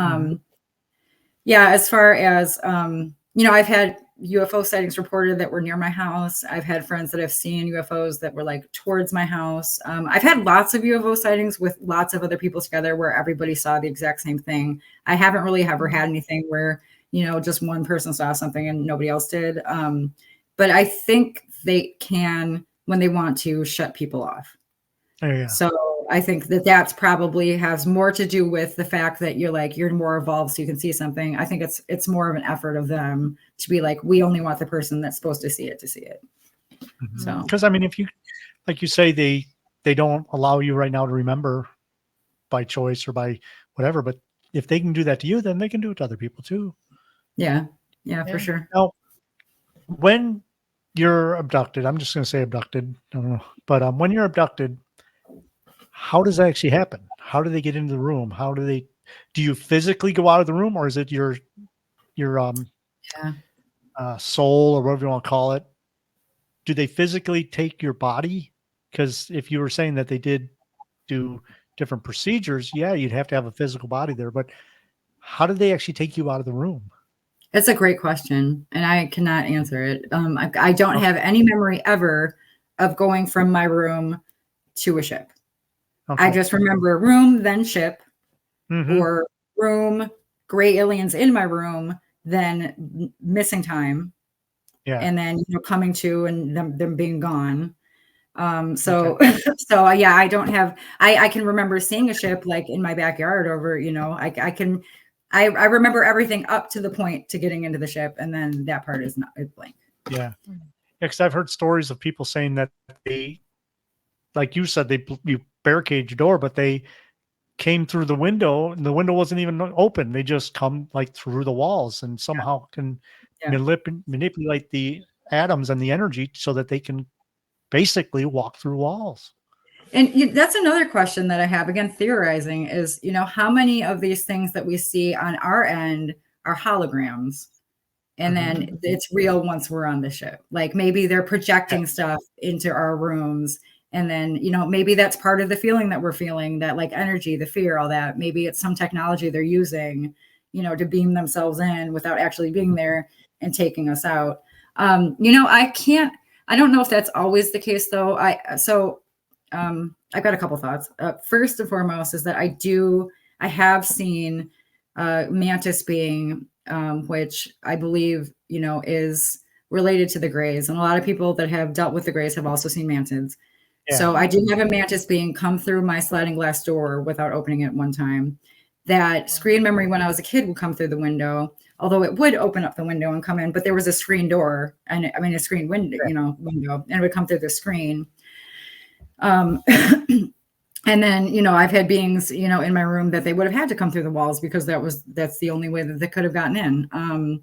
yeah, as far as I've had UFO sightings reported that were near my house. I've had friends that have seen UFOs that were like towards my house. I've had lots of UFO sightings with lots of other people together where everybody saw the exact same thing. I haven't really ever had anything where, just one person saw something and nobody else did. But I think they can, when they want to, shut people off. So I think that's probably has more to do with the fact that you're more evolved so you can see something. I think it's more of an effort of them to be like, we only want the person that's supposed to see it to see it. So, because I mean, if you, like you say, they don't allow you right now to remember by choice or by whatever, but if they can do that to you, then they can do it to other people too. Yeah, for sure. Now, when you're abducted, I'm just going to say abducted, I don't know, but when you're abducted, how does that actually happen? How do they get into the room? Do you physically go out of the room, or is it your soul or whatever you want to call it? Do they physically take your body? Because if you were saying that they did do different procedures, you'd have to have a physical body there. But how did they actually take you out of the room? That's a great question, and I cannot answer it. I don't have any memory ever of going from my room to a ship. I just remember room, then ship, Mm-hmm. or room, gray aliens in my room, then missing time, Yeah. and then coming to and them being gone. So Okay. so yeah, I don't have. I can remember seeing a ship like in my backyard over. I can. I remember everything up to the point to getting into the ship, and then that part is not it's blank. Yeah. Because I've heard stories of people saying that they, like you said, you barricade your door, but they came through the window and the window wasn't even open. They just come like through the walls and somehow can Yeah. manipulate the atoms and the energy so that they can basically walk through walls. And that's another question that I have, again, theorizing is, how many of these things that we see on our end are holograms? And then it's real once we're on the ship. Like maybe they're projecting stuff into our rooms. And then, maybe that's part of the feeling that we're feeling, that like energy, the fear, all that. Maybe it's some technology they're using, to beam themselves in without actually being there and taking us out. I don't know if that's always the case though. I've got a couple thoughts. First and foremost is that I have seen mantis being, which I believe, is related to the Greys. And a lot of people that have dealt with the Greys have also seen mantids. Yeah. So I do have a mantis being come through my sliding glass door without opening it one time. That screen memory when I was a kid would come through the window, although it would open up the window and come in, but there was a screen door and a screen window, window, and it would come through the screen. And then, I've had beings, in my room that they would have had to come through the walls because that's the only way that they could have gotten in.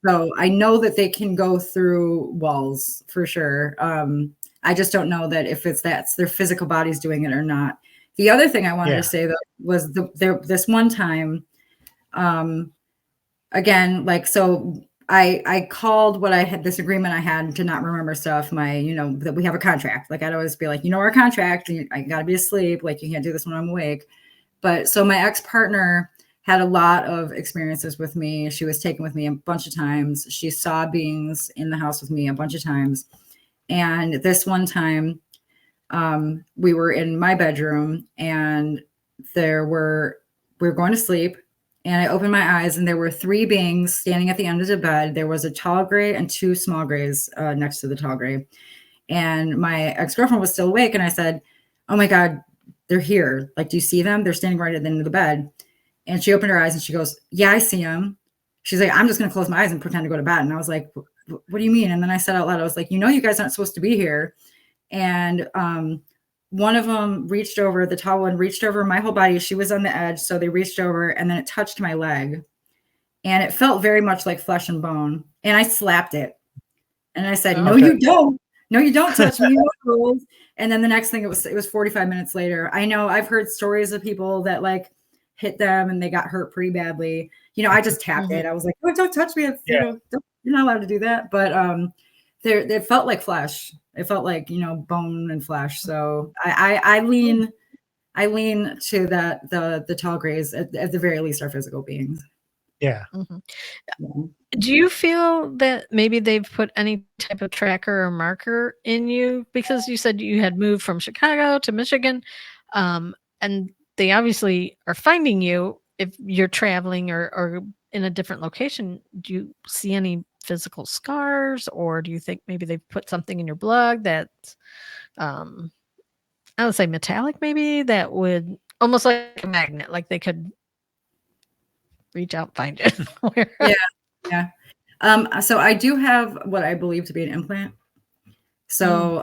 So I know that they can go through walls for sure. I just don't know that if that's their physical bodies doing it or not. The other thing I wanted to say though was this one time, again, like, so I called what I had, this agreement I had to not remember stuff. That we have a contract. Like I'd always be like, our contract, I gotta be asleep. Like you can't do this when I'm awake. But so my ex-partner had a lot of experiences with me. She was taken with me a bunch of times. She saw beings in the house with me a bunch of times. And this one time, we were in my bedroom and we were going to sleep. And I opened my eyes and there were 3 beings standing at the end of the bed. There was a tall gray and 2 small grays next to the tall gray. And my ex-girlfriend was still awake. And I said, oh my God, they're here. Like, do you see them? They're standing right at the end of the bed. And she opened her eyes and she goes, yeah, I see them. She's like, I'm just going to close my eyes and pretend to go to bed. And I was like, what do you mean? And then I said out loud, I was like, you guys aren't supposed to be here. And one of them reached over, the tall one reached over my whole body. She was on the edge. So they reached over and then it touched my leg. And it felt very much like flesh and bone. And I slapped it. And I said, no, you don't. No, you don't touch me. And then the next thing, it was 45 minutes later. I know I've heard stories of people that like hit them and they got hurt pretty badly. I just tapped it. I was like, oh, don't touch me. You're not allowed to do that. But it felt like flesh. It felt like, bone and flesh. So I lean to that, the tall grays at the very least are physical beings. Yeah. Do you feel that maybe they've put any type of tracker or marker in you? Because you said you had moved from Chicago to Michigan, and they obviously are finding you if you're traveling or in a different location. Do you see any physical scars, or do you think maybe they've put something in your blood that's, I would say metallic, maybe that would almost like a magnet, like they could reach out, find it. Yeah. So I do have what I believe to be an implant. So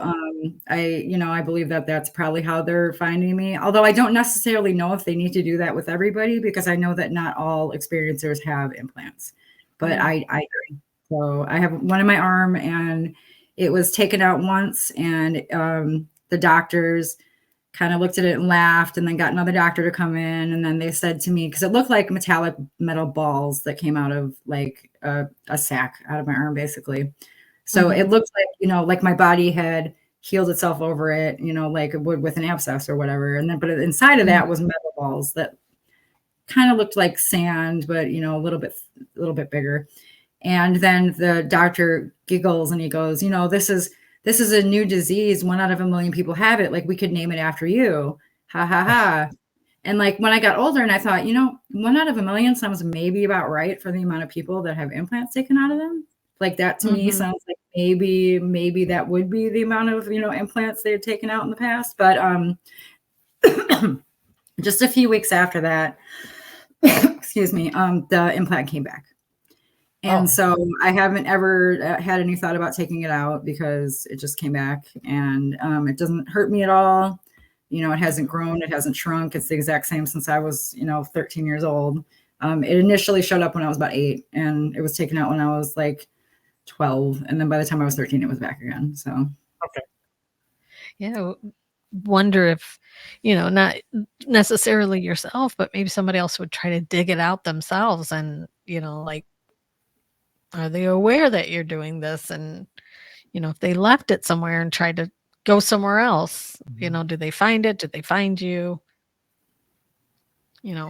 I believe that that's probably how they're finding me. Although I don't necessarily know if they need to do that with everybody, because I know that not all experiencers have implants. But I agree. So I have one in my arm and it was taken out once, and the doctors kind of looked at it and laughed, and then got another doctor to come in. And then they said to me, because it looked like metallic metal balls that came out of like a sack out of my arm, basically. So it looked like, like my body had healed itself over it, like it would with an abscess or whatever. And then, but inside of that was metal balls that kind of looked like sand, but, a little bit bigger. And then the doctor giggles and he goes, this is a new disease. 1 out of 1 million people have it. Like, we could name it after you. Ha ha ha. And like when I got older and I thought, 1 out of a million sounds maybe about right for the amount of people that have implants taken out of them. Like that to me sounds like maybe that would be the amount of, implants they had taken out in the past. But just a few weeks after that, excuse me, the implant came back. And so I haven't ever had any thought about taking it out because it just came back, and it doesn't hurt me at all. It hasn't grown, it hasn't shrunk. It's the exact same since I was, 13 years old. It initially showed up when I was about 8, and it was taken out when I was like 12. And then by the time I was 13, it was back again. So, Okay. Yeah. Wonder if, not necessarily yourself, but maybe somebody else would try to dig it out themselves and, like, are they aware that you're doing this? And, if they left it somewhere and tried to go somewhere else, do they find it? Did they find you?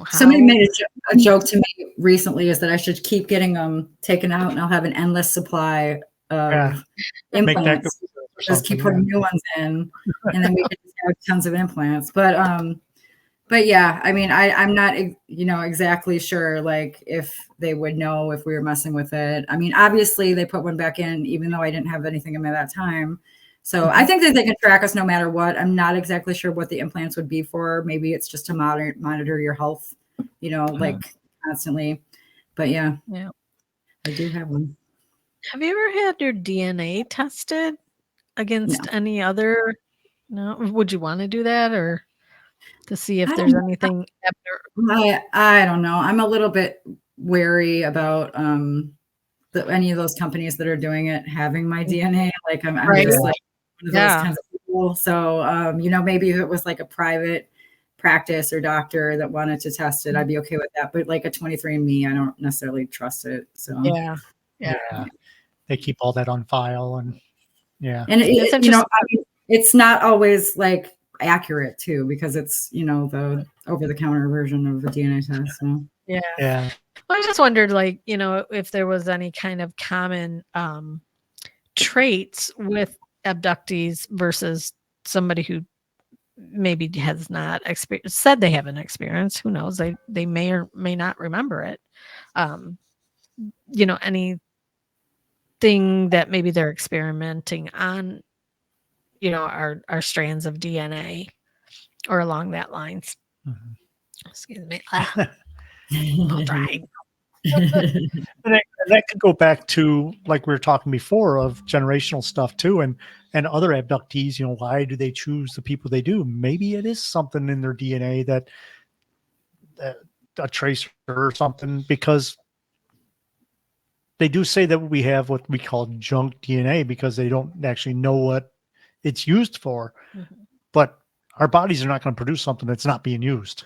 Somebody made a joke to me recently is that I should keep getting them taken out and I'll have an endless supply of implants. Just keep putting new ones in, and then we can just have tons of implants. But yeah, I mean, I'm not, exactly sure, like, if they would know if we were messing with it. I mean, obviously they put one back in, even though I didn't have anything in there that time. So I think that they can track us no matter what. I'm not exactly sure what the implants would be for. Maybe it's just to monitor your health, like constantly. But yeah, I do have one. Have you ever had your DNA tested against any other? No. Would you want to do that, or to see if there's anything? I don't know. I'm a little bit wary about any of those companies that are doing it having my DNA. Like I'm just like one of those kinds of people. So maybe if it was like a private practice or doctor that wanted to test it, I'd be okay with that. But like a 23andMe, I don't necessarily trust it. So yeah. They keep all that on file, and and it's not always like accurate too, because it's the over-the-counter version of a DNA test. So yeah. Well, I just wondered, like, if there was any kind of common traits with abductees versus somebody who maybe has not said they haven't experienced. Who knows? They may or may not remember it. Anything that maybe they're experimenting on, are strands of DNA or along that lines. Excuse me. I'm trying. And that could go back to, like we were talking before, of generational stuff too, and other abductees. Why do they choose the people they do? Maybe it is something in their DNA that a tracer or something, because they do say that we have what we call junk DNA because they don't actually know what it's used for. But our bodies are not going to produce something that's not being used.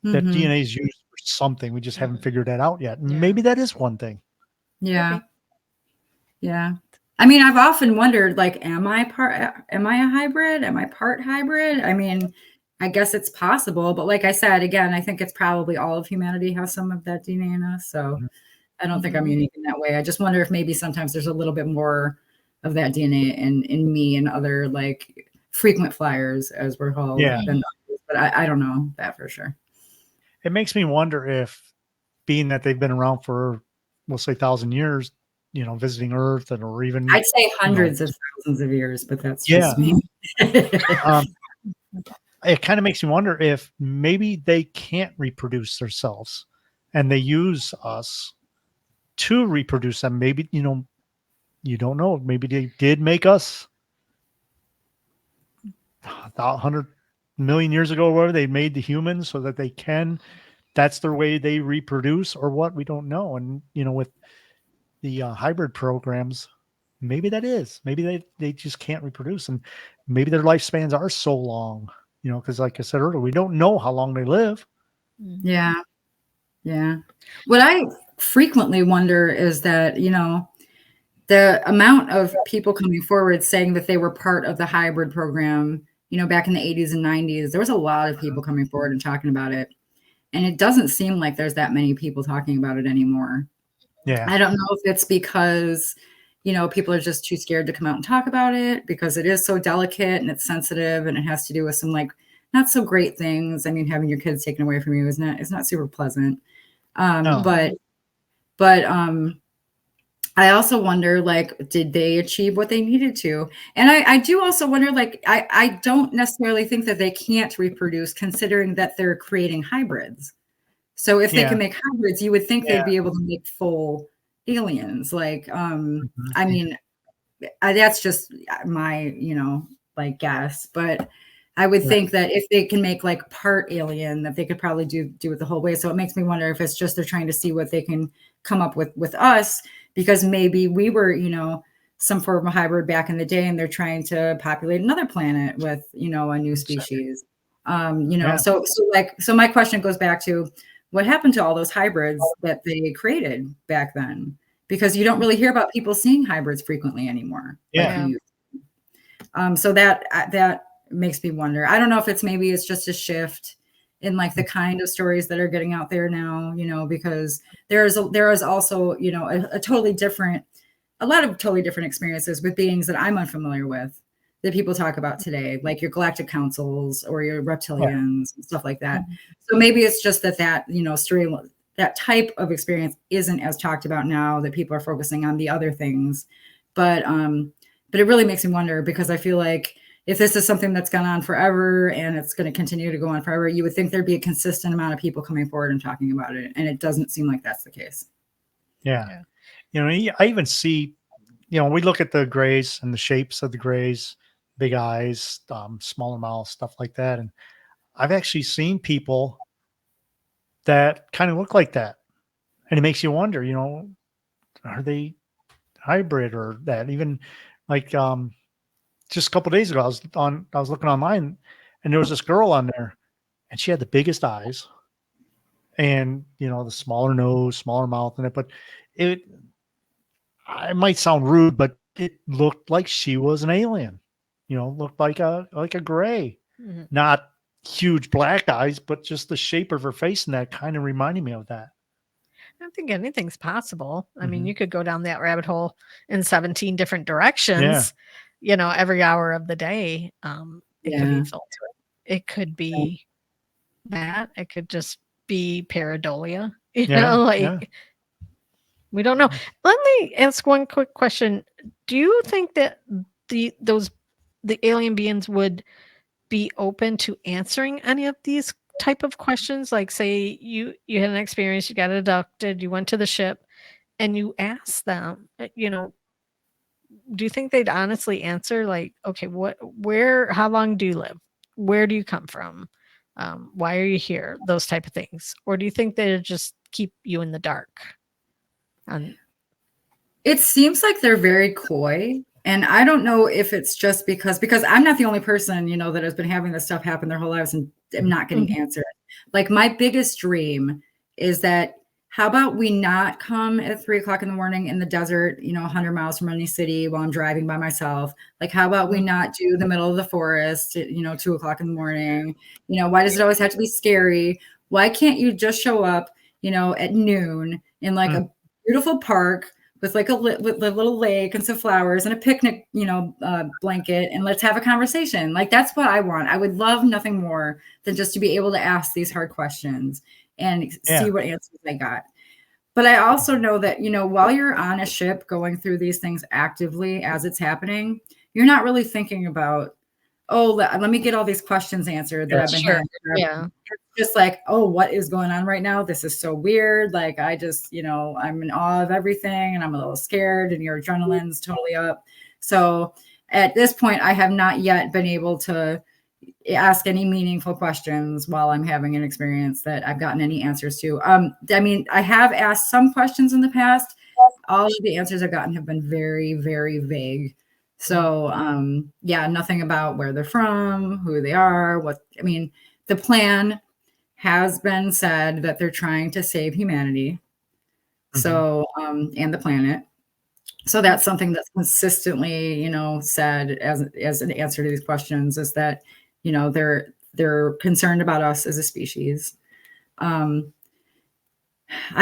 That DNA is used for something. We just haven't figured that out yet. Maybe that is one thing. Yeah. I mean, I've often wondered, like, am I a hybrid? Am I part hybrid? I mean, I guess it's possible, but like I said, again, I think it's probably all of humanity has some of that DNA in us. So I don't think I'm unique in that way. I just wonder if maybe sometimes there's a little bit more of that DNA in me and other, like, frequent flyers, as we're called. Than others, but I don't know that for sure. It makes me wonder if, being that they've been around for, we'll say, 1,000 years, visiting Earth, or even, I'd say hundreds of thousands of years, but that's just me. It kind of makes me wonder if maybe they can't reproduce themselves and they use us to reproduce them. Maybe, you don't know. Maybe they did make us 100 million years ago, or whatever. They made the humans so that that's their way they reproduce, or what, we don't know. And, with the hybrid programs, maybe that is, maybe they just can't reproduce, and maybe their lifespans are so long, because like I said earlier, we don't know how long they live. Yeah. What I frequently wonder is that, the amount of people coming forward saying that they were part of the hybrid program, back in the 80s and 90s, there was a lot of people coming forward and talking about it. And it doesn't seem like there's that many people talking about it anymore. Yeah. I don't know if it's because, people are just too scared to come out and talk about it, because it is so delicate and it's sensitive, and it has to do with some, like, not so great things. I mean, having your kids taken away from you is not super pleasant. No. But I also wonder, like, did they achieve what they needed to? And I do also wonder, like, I don't necessarily think that they can't reproduce, considering that they're creating hybrids. So if they Yeah. can make hybrids, you would think Yeah. they'd be able to make full aliens. Like, Mhm. I mean, that's just my, like, guess. But I would Yeah. think that if they can make like part alien, that they could probably do it the whole way. So it makes me wonder if it's just they're trying to see what they can come up with us, because maybe we were, some form of hybrid back in the day, and they're trying to populate another planet with, a new species. Yeah. So my question goes back to what happened to all those hybrids that they created back then? Because you don't really hear about people seeing hybrids frequently anymore. like Yeah. you used to. So that makes me wonder. I don't know if maybe it's just a shift in like the kind of stories that are getting out there now, because there is also, a lot of totally different experiences with beings that I'm unfamiliar with that people talk about today, like your galactic councils or your reptilians and stuff like that. So maybe it's just that surreal, that type of experience isn't as talked about now, that people are focusing on the other things. But it really makes me wonder, because I feel like if this is something that's gone on forever and it's going to continue to go on forever, you would think there'd be a consistent amount of people coming forward and talking about it. And it doesn't seem like that's the case. Yeah. I even see, we look at the grays and the shapes of the grays, big eyes, smaller mouth, stuff like that. And I've actually seen people that kind of look like that. And it makes you wonder, are they hybrid or that? Even like just a couple of days ago, I was looking online, and there was this girl on there, and she had the biggest eyes and, the smaller nose, smaller mouth in it. But it might sound rude, but it looked like she was an alien, looked like a gray, not huge black eyes, but just the shape of her face, and that kind of reminded me of that. I think anything's possible. I mean, Mhm. you could go down that rabbit hole in 17 different Yeah. directions, every hour of the day. It could be Yeah. filtered. It could be that. It could just be pareidolia. Yeah. We don't know. Let me ask one quick question. Do you think that the alien beings would be open to answering any of these type of questions? Like, say you had an experience, you got abducted, you went to the ship, and you asked them, do you think they'd honestly answer, like, okay, how long do you live? Where do you come from? Why are you here? Those type of things. Or do you think they'd just keep you in the dark? It seems like they're very coy. And I don't know if it's just because I'm not the only person, that has been having this stuff happen their whole lives and am not getting answered. Like, my biggest dream is that, how about we not come at 3:00 in the morning in the desert, 100 miles from any city while I'm driving by myself? Like, how about we not do the middle of the forest at, 2:00 in the morning? Why does it always have to be scary? Why can't you just show up, at noon in like a beautiful park with like with a little lake and some flowers and a picnic, blanket, and let's have a conversation. Like, that's what I want. I would love nothing more than just to be able to ask these hard questions and see what answers I got. But I also know that, while you're on a ship going through these things actively as it's happening, you're not really thinking about, let me get all these questions answered that I've been having. Yeah. Just like, what is going on right now? This is so weird. Like, I just, I'm in awe of everything, and I'm a little scared, and your adrenaline's totally up. So at this point, I have not yet been able to ask any meaningful questions while I'm having an experience that I've gotten any answers to. I mean, I have asked some questions in the past. All of the answers I've gotten have been very, very vague. So, nothing about where they're from, who they are, the plan has been said that they're trying to save humanity. So, and the planet. So that's something that's consistently, said as an answer to these questions, is that, they're concerned about us as a species. I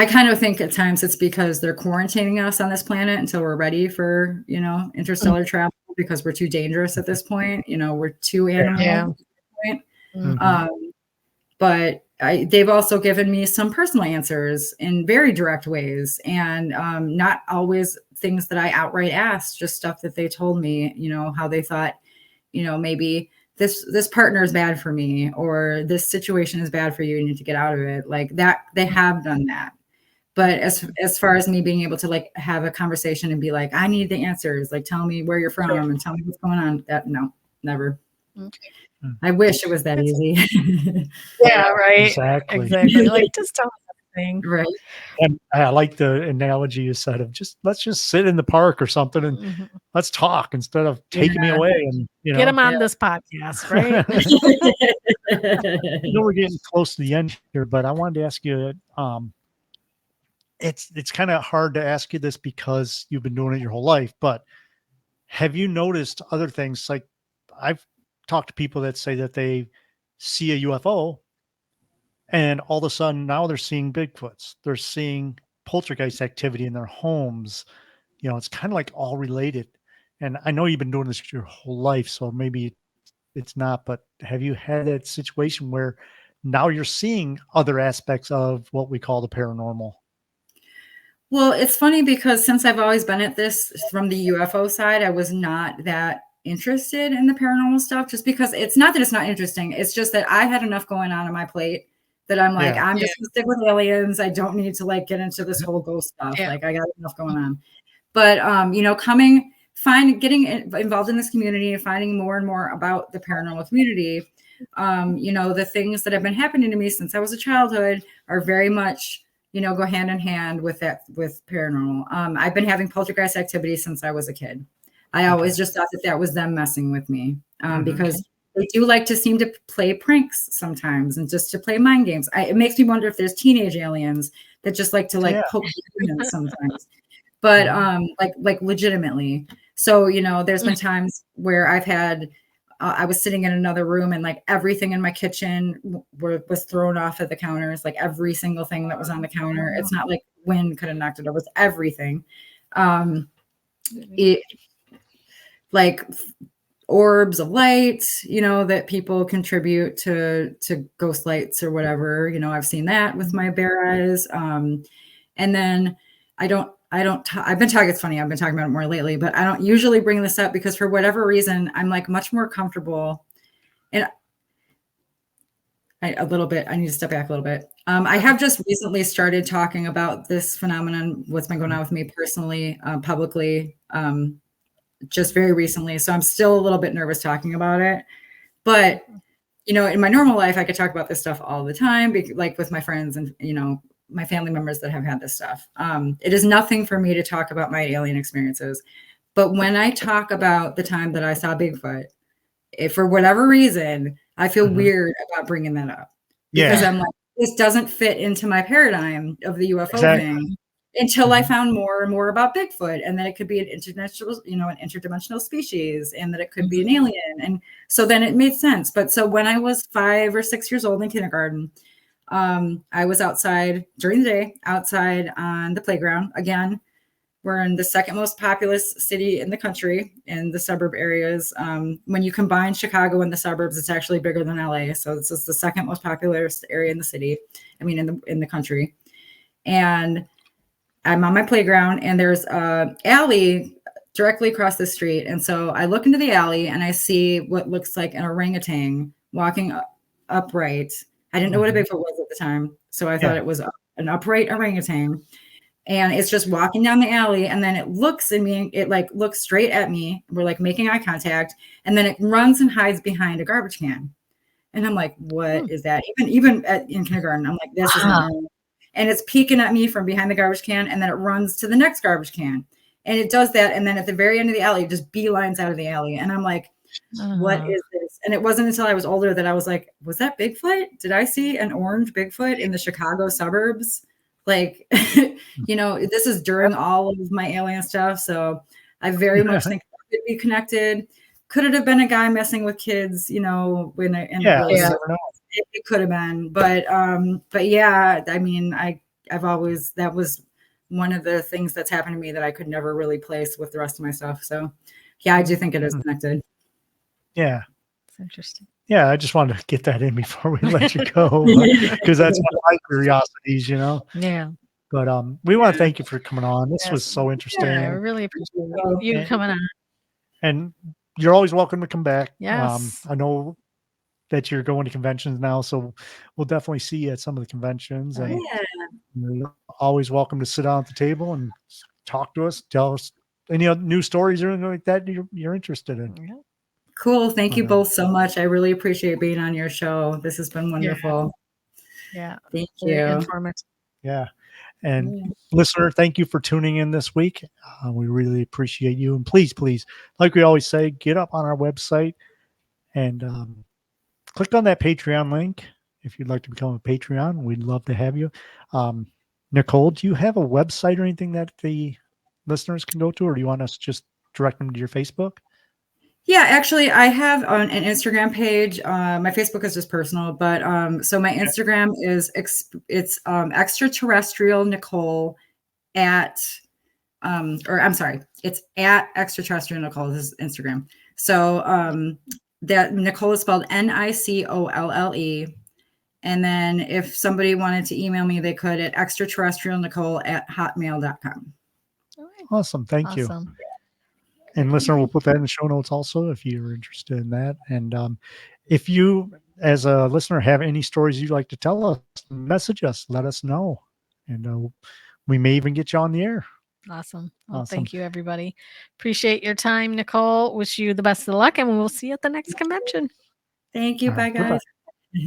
kind of think at times it's because they're quarantining us on this planet until we're ready for, interstellar travel, because we're too dangerous at this point. We're too animal at this point. But they've also given me some personal answers in very direct ways, and not always things that I outright asked, just stuff that they told me, how they thought, maybe this partner is bad for me, or this situation is bad for you. You need to get out of it. Like that, they have done that. But as far as me being able to like have a conversation and be like, I need the answers, like tell me where you're from and tell me what's going on. That no, never. Okay. I wish it was that easy. Yeah, right. Exactly. Like just tell me everything. Right. And I like the analogy you said of let's just sit in the park or something and let's talk instead of taking me away and get them on this podcast, right? We're getting close to the end here, but I wanted to ask you, it's kind of hard to ask you this because you've been doing it your whole life, but have you noticed other things? Like I've talked to people that say that they see a UFO and all of a sudden now they're seeing Bigfoots. They're seeing poltergeist activity in their homes. It's kind of like all related. And I know you've been doing this your whole life, so maybe it's not, but have you had that situation where now you're seeing other aspects of what we call the paranormal? Well, it's funny because since I've always been at this from the UFO side, I was not that interested in the paranormal stuff, just because it's not that it's not interesting. It's just that I had enough going on my plate that I'm like, I'm just gonna stick with aliens. I don't need to like get into this whole ghost stuff. Like I got enough going on. But getting involved in this community and finding more and more about the paranormal community, the things that have been happening to me since I was a childhood are very much go hand in hand with paranormal. I've been having poltergeist activity since I was a kid. I always just thought that was them messing with me because they do like to seem to play pranks sometimes and just to play mind games. It makes me wonder if there's teenage aliens that just like to poke humans sometimes, but like legitimately. So, there's been times where I've had I was sitting in another room and like everything in my kitchen was thrown off of the counters, like every single thing that was on the counter. It's not like wind could have knocked it over. It was everything. Like orbs of light, that people contribute to ghost lights or whatever. I've seen that with my bare eyes. And then I've been talking, it's funny, I've been talking about it more lately, but I don't usually bring this up because for whatever reason, I'm like much more comfortable. And I need to step back a little bit. I have just recently started talking about this phenomenon, what's been going on with me personally, publicly, just very recently. So I'm still a little bit nervous talking about it, but in my normal life, I could talk about this stuff all the time, like with my friends and, my family members that have had this stuff. It is nothing for me to talk about my alien experiences. But when I talk about the time that I saw Bigfoot, if for whatever reason, I feel weird about bringing that up because I'm like, this doesn't fit into my paradigm of the UFO thing until I found more and more about Bigfoot, and that it could be an interdimensional species, and that it could be an alien. And so then it made sense. But so when I was 5 or 6 years old in kindergarten, I was outside during the day, outside on the playground. Again, we're in the second most populous city in the country in the suburb areas. When you combine Chicago and the suburbs, it's actually bigger than LA. So this is the second most populous area in the city. I mean, in the country. And I'm on my playground and there's a alley directly across the street. And so I look into the alley and I see what looks like an orangutan walking upright. I didn't know what a Bigfoot was at the time. So I thought it was an upright orangutan. And it's just walking down the alley. And then it looks at me, it like looks straight at me. We're like making eye contact. And then it runs and hides behind a garbage can. And I'm like, what is that? Even in kindergarten, I'm like, this is not normal. And it's peeking at me from behind the garbage can. And then it runs to the next garbage can. And it does that. And then at the very end of the alley, it just beelines out of the alley. And I'm like, what is this? And it wasn't until I was older that I was like, was that Bigfoot? Did I see an orange Bigfoot in the Chicago suburbs? Like, this is during all of my alien stuff. So I very much think it could be connected. Could it have been a guy messing with kids, when it could have been. But yeah, I mean, I've always, that was one of the things that's happened to me that I could never really place with the rest of my stuff. So yeah, I do think it is connected. Yeah. That's interesting. Yeah, I just wanted to get that in before we let you go, because that's one of my curiosities, you know. Yeah. But we want to thank you for coming on. This Yes. was so interesting. Yeah, I really appreciate you And- coming on. And you're always welcome to come back. Yes. I know that you're going to conventions now, so we'll definitely see you at some of the conventions. And you're always welcome to sit down at the table and talk to us, tell us any other new stories or anything like that you're interested in. Yeah. Cool. Thank you both so much. I really appreciate being on your show. This has been wonderful. Yeah. Thank Very you. informative. Yeah. And listener, thank you for tuning in this week. We really appreciate you. And please, like we always say, get up on our website and click on that Patreon link if you'd like to become a Patreon. We'd love to have you. Nicolle, do you have a website or anything that the listeners can go to, or do you want us to just direct them to your Facebook? Yeah, actually, I have an Instagram page. My Facebook is just personal, but so my Instagram is it's extraterrestrial Nicolle at or I'm sorry, it's at extraterrestrial Nicolle. This is Instagram. So that Nicolle is spelled Nicolle. And then if somebody wanted to email me, they could at extraterrestrialnicolle@hotmail.com. Awesome. Thank you. And listener, we'll put that in the show notes also if you're interested in that. And if you, as a listener, have any stories you'd like to tell us, message us, let us know. And we may even get you on the air. Awesome. Well, thank you, everybody. Appreciate your time, Nicolle. Wish you the best of luck, and we'll see you at the next convention. Thank you. Bye, guys.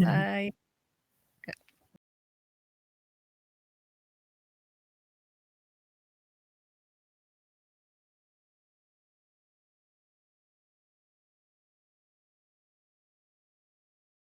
Bye.